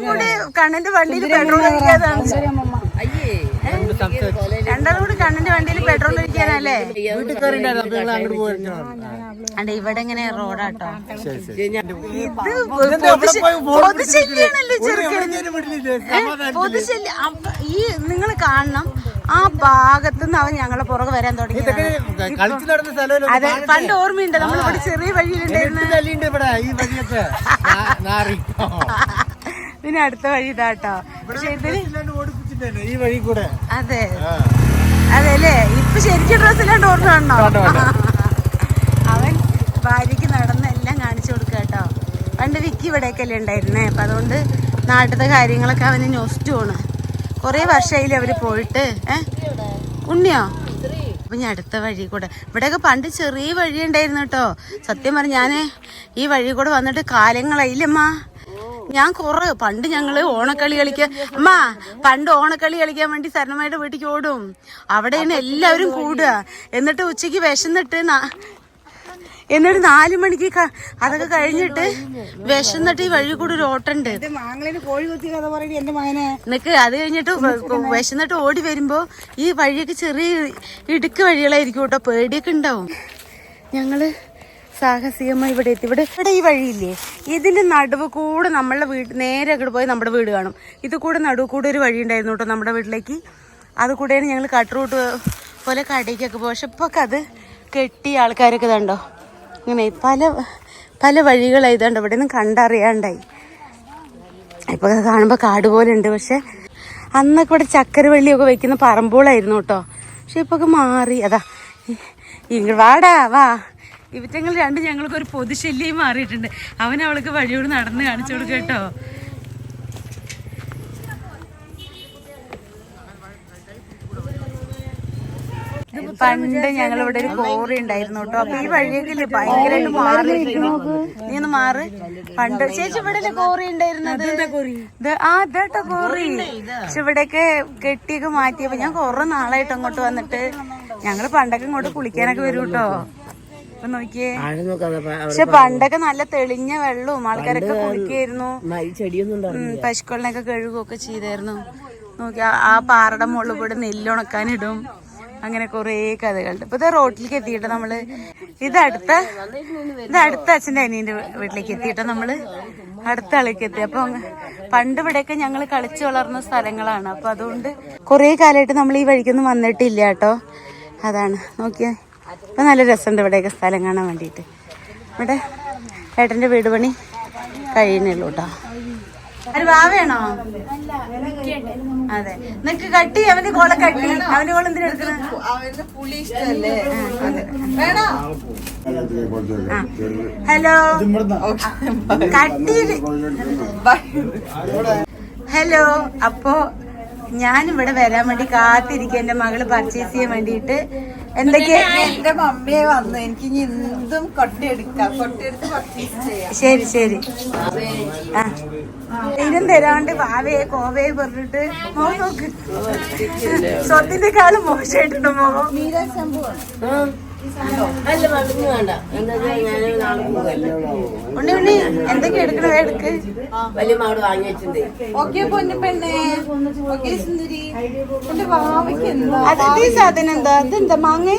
കൂടി കണ്ണന്റെ വണ്ടിയിൽ പെട്രോൾ ഒഴിക്കാതാണ്. രണ്ടാളും കൂടി കണ്ണന്റെ വണ്ടിയിൽ പെട്രോൾ ഒഴിക്കാനല്ലേ. അതെ ഇവിടെ ഇങ്ങനെ റോഡാട്ടോ. ഇത് പൊതുശല്യാണല്ലോ ചെറുക്കൻ. പൊതുശല്യം. ഈ നിങ്ങൾ കാണണം. ആ ഭാഗത്തുനിന്ന് അവൻ ഞങ്ങളെ പുറകെ വരാൻ തുടങ്ങി. അതെ പണ്ട് ഓർമ്മയുണ്ട്. നമ്മളിവിടെ ചെറിയ വഴിയിലുണ്ടായിരുന്നു. പിന്നെ അടുത്ത വഴി ഇതാട്ടോ. പക്ഷെ ഇതില് ഈ വഴി കൂടെ അതെ അതെല്ലേ. ഇപ്പൊ ശരിക്കും ഡ്രസ്സിലാണ്ട് ഓർമ്മ കാണണോ. അവൻ ഭാര്യക്ക് നടന്നെല്ലാം കാണിച്ചു കൊടുക്കുക കേട്ടോ. പണ്ട് വിക്കി ഇവിടേക്കല്ലേ ഉണ്ടായിരുന്നേ. അപ്പൊ അതുകൊണ്ട് നാട്ടിലത്തെ കാര്യങ്ങളൊക്കെ അവന് ഞൊസ്റ്റുമാണ്. കൊറേ വർഷമായില്ലേ അവര് പോയിട്ട്. ഉണ്ണിയോ? അപ്പൊ ഞാൻ അടുത്ത വഴി കൂടെ. ഇവിടെയൊക്കെ പണ്ട് ചെറിയ വഴി ഉണ്ടായിരുന്നു കേട്ടോ. സത്യം പറഞ്ഞ ഞാന് ഈ വഴി കൂടെ വന്നിട്ട് കാലങ്ങളായില്ലമ്മ. ഞാൻ പണ്ട് ഞങ്ങള് ഓണക്കളി കളിക്കാൻ പണ്ട് ഓണക്കളി കളിക്കാൻ വേണ്ടി സരണമ്മയുടെ വീട്ടിലേക്ക് ഓടും. അവിടെയാണ് എല്ലാവരും കൂടുക. എന്നിട്ട് ഉച്ചക്ക് വിശന്നിട്ട് 4 മണിക്ക് അതൊക്കെ കഴിഞ്ഞിട്ട് വിശന്നിട്ട് ഈ വഴി കൂടെ ഒരു ഓട്ടുണ്ട്. നിനക്ക് അത് കഴിഞ്ഞിട്ട് വിശന്നിട്ട് ഓടി വരുമ്പോ ഈ വഴിയൊക്കെ ചെറിയ ഇടുക്ക് വഴികളായിരിക്കും കേട്ടോ. പേടിയൊക്കെ ഉണ്ടാവും. ഞങ്ങള് സാഹസികമായി ഇവിടെ എത്തി. ഇവിടെ ഈ വഴിയില്ലേ, ഇതിന്റെ നടുവ് കൂടെ നമ്മളുടെ വീട് നേരെ അങ്ങോട്ട് പോയി നമ്മുടെ വീട് കാണും. ഇത് കൂടെ നടുവ് കൂടെ ഒരു വഴി ഉണ്ടായിരുന്നു കേട്ടോ നമ്മുടെ വീട്ടിലേക്ക്. അത് കൂടെയാണ് ഞങ്ങൾ കട്ട് റൂട്ട് പോലെ കടയ്ക്കൊക്കെ പോകും. പക്ഷെ ഇപ്പൊ അത് കെട്ടി ആൾക്കാരൊക്കെ ഇതുണ്ടോ ഇങ്ങനെ പല വഴികളായതുകൊണ്ട് ഇവിടെ നിന്ന് കണ്ടറിയാണ്ടായി. ഇപ്പൊ കാണുമ്പോ കാട് പോലെ ഉണ്ട്. പക്ഷെ അന്നൊക്കെ ഇവിടെ ചക്കരവള്ളിയൊക്കെ വെക്കുന്ന പറമ്പോളായിരുന്നു കേട്ടോ. പക്ഷെ ഇപ്പൊ മാറി. അതാ വാടാ വാ. ഇവറ്റങ്ങൾ രണ്ടും ഞങ്ങൾക്ക് ഒരു പൊതുശല്യം മാറിയിട്ടുണ്ട്. അവൾക്ക് വഴിയോട് നടന്ന് കാണിച്ചു കൊടുക്കുക കേട്ടോ. പണ്ട് ഞങ്ങളിവിടെ ഒരു കോറി ഉണ്ടായിരുന്നു കേട്ടോ. അപ്പൊ ഈ വഴിയൊക്കെ ഭയങ്കരമായിട്ട് മാറിയിരിക്കുന്നു. നീ ഒന്ന് മാറ്. പണ്ട് ചേച്ചി ഇവിടെ കോറി ഉണ്ടായിരുന്നത്. അതാട്ടോ കോറി. പക്ഷെ ഇവിടെയൊക്കെ കെട്ടിയൊക്കെ മാറ്റിയപ്പോ ഞാൻ കുറെ നാളായിട്ട് അങ്ങോട്ട് വന്നിട്ട്. ഞങ്ങള് പണ്ടൊക്കെ ഇങ്ങോട്ട് കുളിക്കാനൊക്കെ വരും കേട്ടോ. ഇപ്പൊ നോക്കിയേ. പക്ഷെ പണ്ടൊക്കെ നല്ല തെളിഞ്ഞ വെള്ളവും ആൾക്കാരൊക്കെ കുളിക്കായിരുന്നു. പശുക്കളിനൊക്കെ കഴുകുകയൊക്കെ ചെയ്തായിരുന്നു. നോക്കി ആ പാറയുടെ മുകളിൽ കൂടെ നെല്ലുണക്കാനിടും. അങ്ങനെ കൊറേ കഥകളുണ്ട്. ഇപ്പൊ ഇത് റോട്ടിലേക്ക് എത്തിയിട്ട് നമ്മള് ഇത് അടുത്ത അച്ഛൻ്റെ അനിയന്റെ വീട്ടിലേക്ക് എത്തിയിട്ട് നമ്മള് അടുത്ത ആളിലേക്ക് എത്തി. അപ്പൊ പണ്ട് ഇവിടെയൊക്കെ ഞങ്ങൾ കളിച്ചു വളർന്ന സ്ഥലങ്ങളാണ്. അപ്പൊ അതുകൊണ്ട് കൊറേ കാലമായിട്ട് നമ്മൾ ഈ വഴിക്കൊന്നും വന്നിട്ടില്ല കേട്ടോ. അതാണ് നോക്കിയാ. ഇപ്പൊ നല്ല രസമുണ്ട് ഇവിടെയൊക്കെ സ്ഥലം കാണാൻ വേണ്ടിയിട്ട്. ഇവിടെ ഏട്ടന്റെ വീട് പണി കഴിയുന്നുള്ളൂ കേട്ടോ. ഒരു വാവയാണോ? അതെ. നിനക്ക് കട്ടി അവന്റെ കോളെ കട്ടി. അവന്റെ കോളം എന്തിനാ എടുക്കുന്നത്? ഹലോ കട്ടി. ഹലോ. അപ്പോ ഞാനിവിടെ വരാൻ വേണ്ടി കാത്തിരിക്കുക എന്റെ മകള് പർച്ചേസ് ചെയ്യാൻ വേണ്ടിയിട്ട്. എന്തൊക്കെയാ? എന്റെ മമ്മിയെ വന്നു. എനിക്ക് ഇനി എന്തും കൊട്ടയെടുക്കാം. കൊട്ടയെടുത്ത് പർച്ചേസ് ചെയ്യാം. ശരി ശരി. ഇതിനും തരാണ്ട് വാവയെ കോവയെ പറഞ്ഞിട്ട് മോഹം നോക്ക്. സ്വത്തിന്റെ കാലം മോശമായിട്ടുണ്ടോ മോഹം? ഉണ്ണി ഉണ്ണി എന്തൊക്കെ എടുക്കണ എടുക്ക്. വലിയ മാട് വാങ്ങി വെച്ചിട്ടുണ്ട്. ഓക്കെ പൊന്നു പെണ്ണേ. ഓക്കെ സുന്ദരി. എന്റെ ഭാവിക്ക് എന്താ അതേ സാധനം? എന്താ അതെന്താ മാങ്ങ?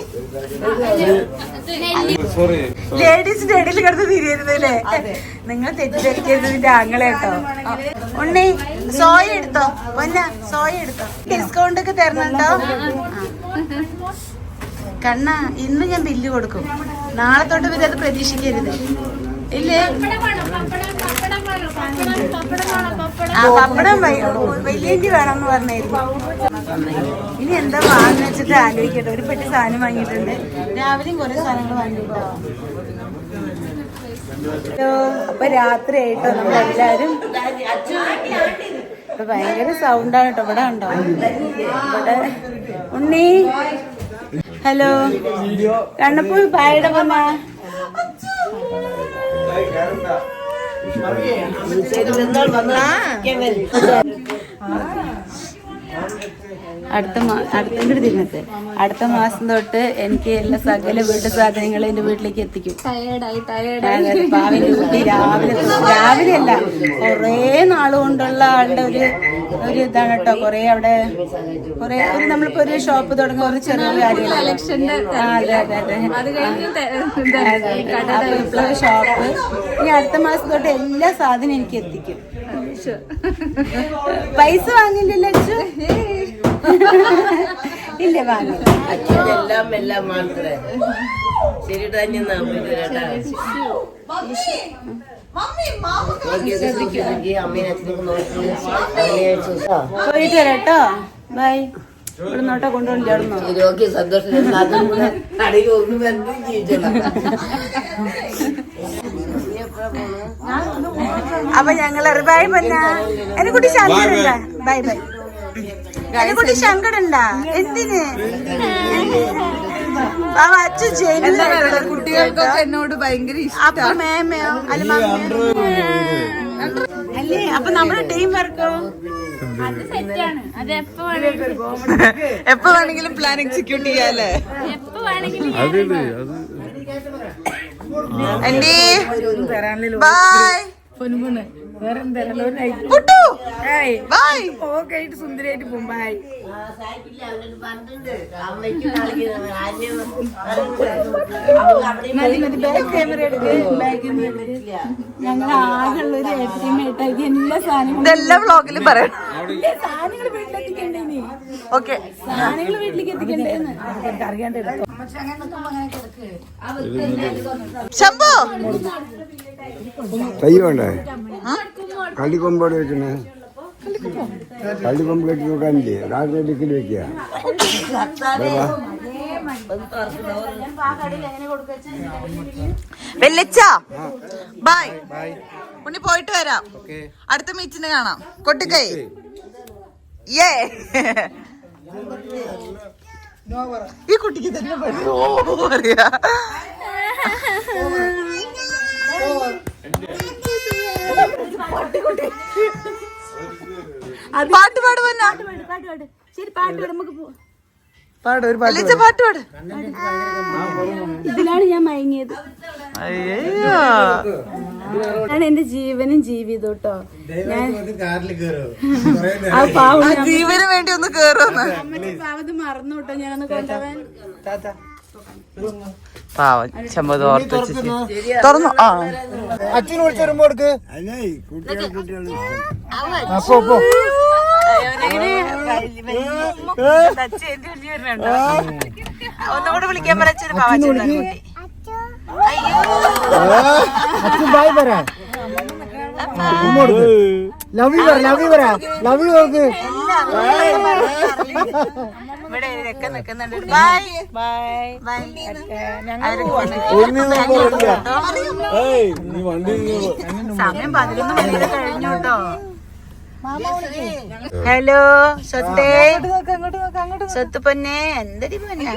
ലേഡീസിന്റെ ഇടയിൽ കിടന്ന് തിരിയരുതല്ലേ? നിങ്ങൾ തെറ്റിദ്ധരിക്കരുത് ആങ്ങളെ കേട്ടോ. ഉണ്ണി സോയ എടുത്തോ പൊന്ന, സോയ എടുത്തോ. ഡിസ്കൗണ്ട് ഒക്കെ തരണുണ്ടോ? കണ്ണ ഇന്ന് ഞാൻ ബില്ല് കൊടുക്കും. നാളെ തൊട്ട് പിന്നെ അത് പ്രതീക്ഷിക്കരുത് ഇല്ലേ? ആ പപ്പടം വലിയ വേണമെന്ന് പറഞ്ഞായിരുന്നു. ഇനി എന്താ വാങ്ങി വെച്ചിട്ട് ആലോചിക്കട്ടെ. ഒരു പെട്ടി സാധനം വാങ്ങിയിട്ടുണ്ട്. രാവിലെയും കുറെ സാധനങ്ങൾ വാങ്ങിട്ടോ. അപ്പൊ രാത്രി ആയിട്ടോ നമ്മളെല്ലാരും. ഇപ്പൊ ഭയങ്കര സൗണ്ടാണ് കേട്ടോ. ഇവിടെ ഉണ്ടോ? ഇവിടെ ഉണ്ണി. ഹലോ കണ്ണപ്പൂ പായുടെ വന്ന അടുത്ത മാസം തൊട്ട് എനിക്ക് എല്ലാ സകല വീട്ടു സാധനങ്ങളും എന്റെ വീട്ടിലേക്ക് എത്തിക്കും. പാവിന്റെ കുട്ടി രാവിലെ അല്ല കൊറേ നാള് കൊണ്ടുള്ള ആളുടെ ഒരു ഇതാണ് കേട്ടോ. കൊറേ അവിടെ കൊറേ നമ്മളിപ്പോ ഒരു ഷോപ്പ് തുടങ്ങുന്ന ഒരു ചെറിയ കാര്യമാണ്. ഇപ്പോഴൊരു ഷോപ്പ്. ഇനി അടുത്ത മാസം തൊട്ട് എല്ലാ സാധനവും എനിക്ക് എത്തിക്കും. പൈസ വാങ്ങില്ലല്ലോ അച്ചു? ഇല്ല വാങ്ങി. എല്ലാം മാത്രമേ ശരി തന്നെ. പോയിട്ട് വരാട്ടോ. ബൈ. ഇവിടെ നോട്ടോ കൊണ്ടുപോകണം. അപ്പൊ ഞങ്ങള് ബൈ പന്ന. എന്നെ കുട്ടി ശങ്കടുണ്ടാ? Bye bye. എന്നെ കുട്ടി ശങ്കടുണ്ടാ? എന്തിന്? അച്ഛൻ ചെയ്യുന്ന കുട്ടികൾക്കൊക്കെ എന്നോട് ഭയങ്കര ഇഷ്ടം. മേമയോ അല്ല മമ്മിയോ അല്ലേ? അപ്പൊ നമ്മുടെ ടീം വർക്കോ? എപ്പോ വേണമെങ്കിലും പ്ലാൻ എക്സിക്യൂട്ട് ചെയ്യാല്ലേ? ബൈ. സുന്ദരിയായിട്ട് പോകും. ഞങ്ങൾ ആകെയുള്ളൊരു എസ്റ്റിമേറ്റ് എല്ലാ സാധനങ്ങളും ഇതെല്ലാം വ്ളോഗിൽ പറയാം. സാധനങ്ങൾ വീട്ടിലെത്തിക്കണ്ടേ? ഓക്കെ സാധനങ്ങൾ വീട്ടിലേക്ക് എത്തിക്കണ്ടേന്ന് അറിയാണ്ട്. ശംഭു കൈ വേണ്ടേ? കള്ളിക്കൊമ്പോടെ വെക്കണേ. കള്ളിക്കൊമ്പ് കെട്ടി നോക്കാനില്ലേ? രാത്രി ഡിക്കിൽ വെക്കുക. വെള്ളിച്ച ബൈ. ഉണ്ണി പോയിട്ട് വരാം. അടുത്ത മീറ്റിന് കാണാം. കൊട്ടിക്കൈ. ഏ ഈ കുട്ടിക്ക് തന്നെ പറയാ. പാട്ട് പാടുവന്ന. ശരി പാട്ട് പാട്. നമുക്ക് പാട്ട് പാട്. ഇതിലാണ് ഞാൻ മയങ്ങിയത്. അതാണ് എന്റെ ജീവനും ജീവിതം കേട്ടോ. ഞാൻ ജീവന് വേണ്ടി ഒന്ന് കേറുന്നു. പാവത് മറന്നു കേട്ടോ ഞാനൊന്ന് കൊണ്ടുപോവാൻ. പാവം ചമ്പത് ഓർത്ത് തുറന്നു. ആ അച്ഛന് വിളിച്ചു വരുമ്പോ എടുക്ക്. അപ്പൊ ഒന്നുകൂടെ വിളിക്കാൻ പറച്ചൊരു പാവച്ചൻ. അച്ഛൻ ബായ് പറ. ലവ് യു പറ. ലവ് യു പറ. ലവ് യു നോക്ക്. ഇവിടെ ഇതൊക്കെ നിക്കുന്നുണ്ട്. Bye bye bye. സമയം 11 മണിയുടെ കഴിഞ്ഞു കേട്ടോ. ഹലോ സ്വത്തേ. സ്വത്ത് പൊന്നെ എന്തൊരു പൊന്നെ.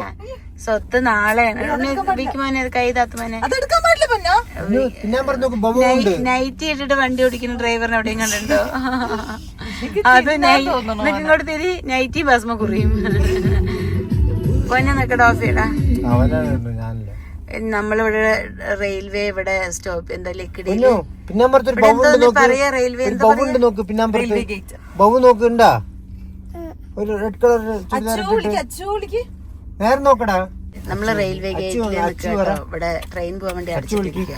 സ്വത്ത് നാളെയാണ്. മോനെ കൈ താത്തു മോനെ. നൈറ്റ് ഇട്ടിട്ട് വണ്ടി ഓടിക്കുന്ന ഡ്രൈവറിനെ എവിടെയും കണ്ടിട്ടുണ്ടോ? അത് ഇങ്ങോട്ട് തിരി നൈറ്റി ബസ്മ കുറിയും. പൊന്നെ നിക്കട ഓഫ് ചെയ്യടാ. അവനാണ് ഞാനല്ല. നമ്മളിവിടെ റെയിൽവേ ഇവിടെ സ്റ്റോപ്പ് എന്താ ലക്കിടി പിന്നെ പിന്നാമ്പറത്തൊരു ബൗണ്ട് നോക്ക്, പറയാ റെയിൽവേ ഒരു ബൗണ്ട് നോക്ക്, പിന്നാമ്പറത്ത് ബൗ നോക്കുണ്ടാ, ഒരു റെഡ് കളർ നേരെ നോക്കടാ. നമ്മള് റെയിൽവേ ഗേറ്റിൽ നിൽക്കുക. ഇവിടെ ട്രെയിൻ പോകാൻ വേണ്ടി അടിച്ചിരിക്കുക.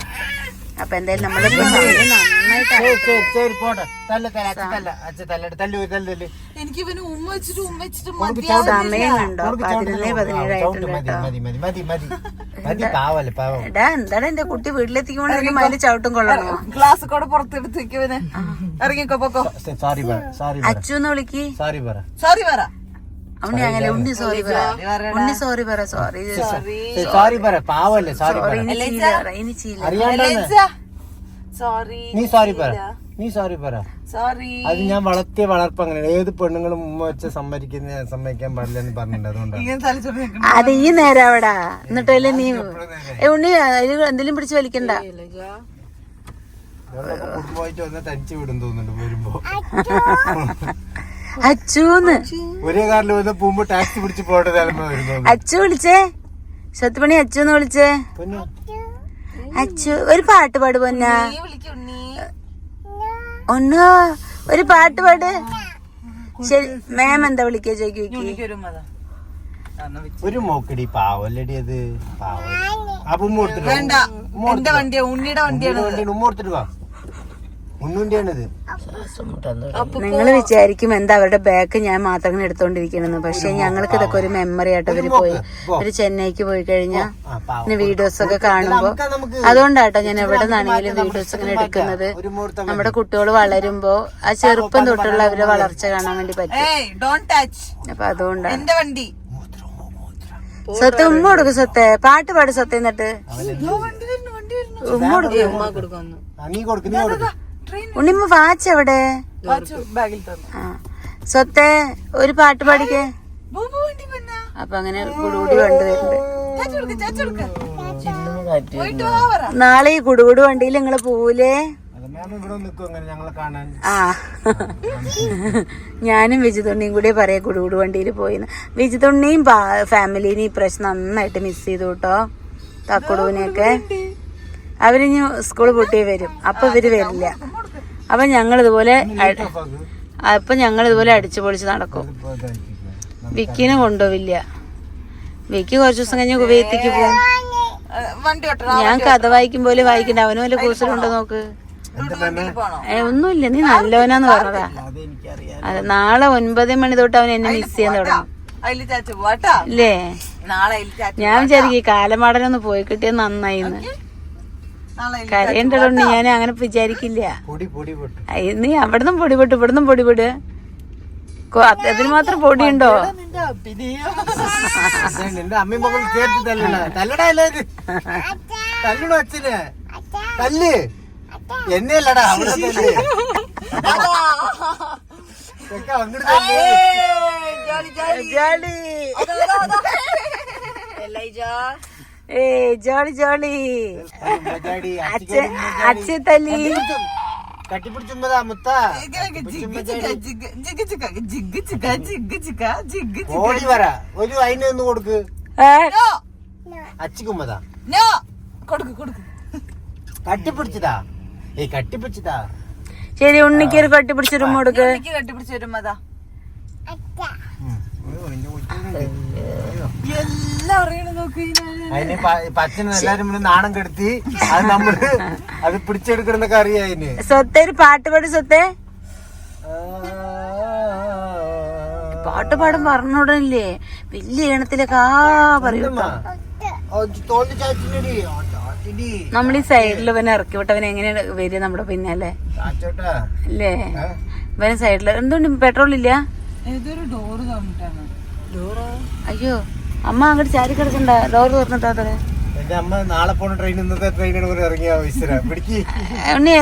അപ്പൊ എന്തായാലും നമ്മളിപ്പോ നന്നായിട്ട് സമയം കണ്ടോ 11:17 എടാ എന്താണ് എന്റെ കുട്ടി വീട്ടിലെത്തിക്കൊണ്ട് മതിൽ ചവിട്ടും കൊള്ളണോ? ക്ലാസ് കൂടെ പുറത്തെടുത്ത് വെക്കുവനെ. ഇറങ്ങിക്കോ പൊക്കോ. അച്ചുന്ന് വിളിക്ക്. സോറി പറ. ഉണ്ണി അങ്ങനെ ഉണ്ണി സോറി പറ. ഉണ്ണി സോറി പറ. സോറി ഇനി ചെയ്യില്ല. അത് ഞാൻ വളർത്തിയ വളർപ്പ് അങ്ങനെ ഏത് പെണ്ണുങ്ങളും ഉമ്മ വെച്ച് സമ്മതിക്കാൻ പാടില്ല എന്ന് പറഞ്ഞിട്ടുണ്ട്. അതുകൊണ്ടാണ് അത് ഈ നേരം അവിടാ എന്നിട്ടല്ലേ നീ ഉണ്ണി എന്തെങ്കിലും പിടിച്ച് വലിക്കണ്ട. കുടുംബമായിട്ട് വന്ന് തനിച്ച് വിടും തോന്നുന്നുണ്ട് വരുമ്പോ. അച്ചൂന്ന് ഒരേ കാറിൽ വന്ന് പോകുമ്പോ ടാക്സി പിടിച്ച് പോകേണ്ട നിലമ വരുന്നു. അച്ചു വിളിച്ചേ. സത്യപ്പണി അച്ചുന്ന് വിളിച്ചേ. അച്ചു ഒരു പാട്ട് പാട് പൊന്നാ. ഒന്നോ ഒരു പാട്ട് പാട്. ശരി മാം എന്താ വിളിക്കാ ചോദിക്കും. ഒരു മോക്കടി പാവല്ലടി അത് പാവം. അപ്പൊ ഉമ്മ കൊടുത്തിട്ട് ഉമ്മ കൊടുത്തിട്ട് വാ. ഉണ്ണുണ്ടിയാണിത്. നിങ്ങൾ വിചാരിക്കും എന്താ അവരുടെ ബാഗ് ഞാൻ മാത്രം ഇങ്ങനെ എടുത്തോണ്ടിരിക്കണെന്ന്. പക്ഷെ ഞങ്ങൾക്ക് ഇതൊക്കെ ഒരു മെമ്മറി ആയിട്ട് അവര് പോയി ഒരു ചെന്നൈക്ക് പോയി കഴിഞ്ഞാൽ പിന്നെ വീഡിയോസ് ഒക്കെ കാണുമ്പോ അതുകൊണ്ടാട്ടോ ഞാൻ എവിടെ നിന്നാണെങ്കിലും വീഡിയോസ് ഇങ്ങനെ എടുക്കുന്നത്. നമ്മുടെ കുട്ടികൾ വളരുമ്പോ ആ ചെറുപ്പം തൊട്ടുള്ള അവരുടെ വളർച്ച കാണാൻ വേണ്ടി പറ്റും. അപ്പൊ അതുകൊണ്ടാണ്. സ്വത്ത് ഉമ്മ കൊടുക്കും. സ്വത്തെ പാട്ട് പാട് സ്വത്തെ. എന്നിട്ട് ഉമ്മ കൊടുക്കും. ഉണ്ണിമ്മ വാച്ച് എവിടെ? സ്വത്തെ ഒരു പാട്ട് പാടിക്കേ. അപ്പൊ അങ്ങനെ കുടുകുടി വണ്ടി വരുന്നുണ്ട്. നാളെ ഈ കുടുകുടി വണ്ടിയിൽ നിങ്ങള് പോവൂലേ? ആ ഞാനും വിജിതുണ്ണിയും കൂടി പറയാ കുടുകുടി വണ്ടിയിൽ പോയിന്ന്. വിജിതുണ്ണിയും ഫാമിലിനെയും ഈ പ്രാവശ്യം നന്നായിട്ട് മിസ് ചെയ്തു കേട്ടോ. തക്കുടുവിനെയൊക്കെ അവരിഞ്ഞ് സ്കൂൾ പൊട്ടിയേ വരും. അപ്പൊ ഇവര് വരില്ല. അപ്പൊ ഞങ്ങളിതുപോലെ അടിച്ചു പൊളിച്ച് നടക്കും. വിക്കിനെ കൊണ്ടുപോവില്ല. വിക്കി കുറച്ചു ദിവസം കഴിഞ്ഞ് കുവൈത്തേക്ക് പോകും. ഞാൻ കഥ വായിക്കും പോലെ വായിക്കണ്ട. അവനും വല്ല കൂസലുണ്ടോ നോക്ക്. ഒന്നുമില്ല, നീ നല്ലവനാന്ന് പറഞ്ഞതാ. അതെ നാളെ 9 മണി തൊട്ട് അവൻ എന്നെ മിസ് ചെയ്യാൻ തുടങ്ങും അല്ലേ? ഞാൻ വിചാരിക്കും കാലമാടനൊന്ന് പോയി കിട്ടിയത് നന്നായിന്ന്. കരയേണ്ടതുകൊണ്ട് ഞാൻ അങ്ങനെ വിചാരിക്കില്ല. നീ അവിടുന്ന് പൊടിപെട്ട് ഇവിടുന്നും പൊടിപെട്. അതിന് മാത്രം പൊടിയുണ്ടോ? എന്നെയല്ലടാ ജോളി ജോളി അച്ഛൻ തല്ലി കട്ടിപ്പിടിച്ചുമ്പതാ മുത്ത ഓടി വര ഒരു അതിനൊന്ന് കൊടുക്ക്. അച്ചിക്കുമ്പതാ കട്ടിപ്പിടിച്ചതാ. കട്ടിപ്പിടിച്ചതാ. ശരി ഉണ്ണിക്ക് ഒരു കട്ടിപ്പിടിച്ചൊരു കൊടുക്ക്. കട്ടിപ്പിടിച്ചൊരുമതാ. അതിന് പച്ചന് എല്ലാരും നാണം കെടുത്തി അത് നമ്മള് അത് പിടിച്ചെടുക്കണമെന്നൊക്കെ അറിയാം. അതിന് സ്വത്തെ ഒരു പാട്ട് പാടി. സ്വത്തെ പാട്ട് പാടും പറഞ്ഞോടല്ലേ വലിയ ഈണത്തിലൊക്കെ പറയും. നമ്മൾ ഈ സൈഡിൽ ഇവനെ ഇറക്കി വിട്ടവൻ എങ്ങനെയാണ് വരിക നമ്മുടെ പിന്നാലെ അല്ലേ? ഇവന് സൈഡില് എന്തുകൊണ്ട് പെട്രോൾ ഇല്ല? അയ്യോ അമ്മ അങ്ങോട്ട് ചാരി കിടക്കണ്ട. ഡോർ തുറന്നിട്ടാ എന്റെ അമ്മ നാളെ പോണ ട്രെയിൻ ഇന്നത്തെ ട്രെയിനാണ് ഇറങ്ങിയ ഉണ്ണി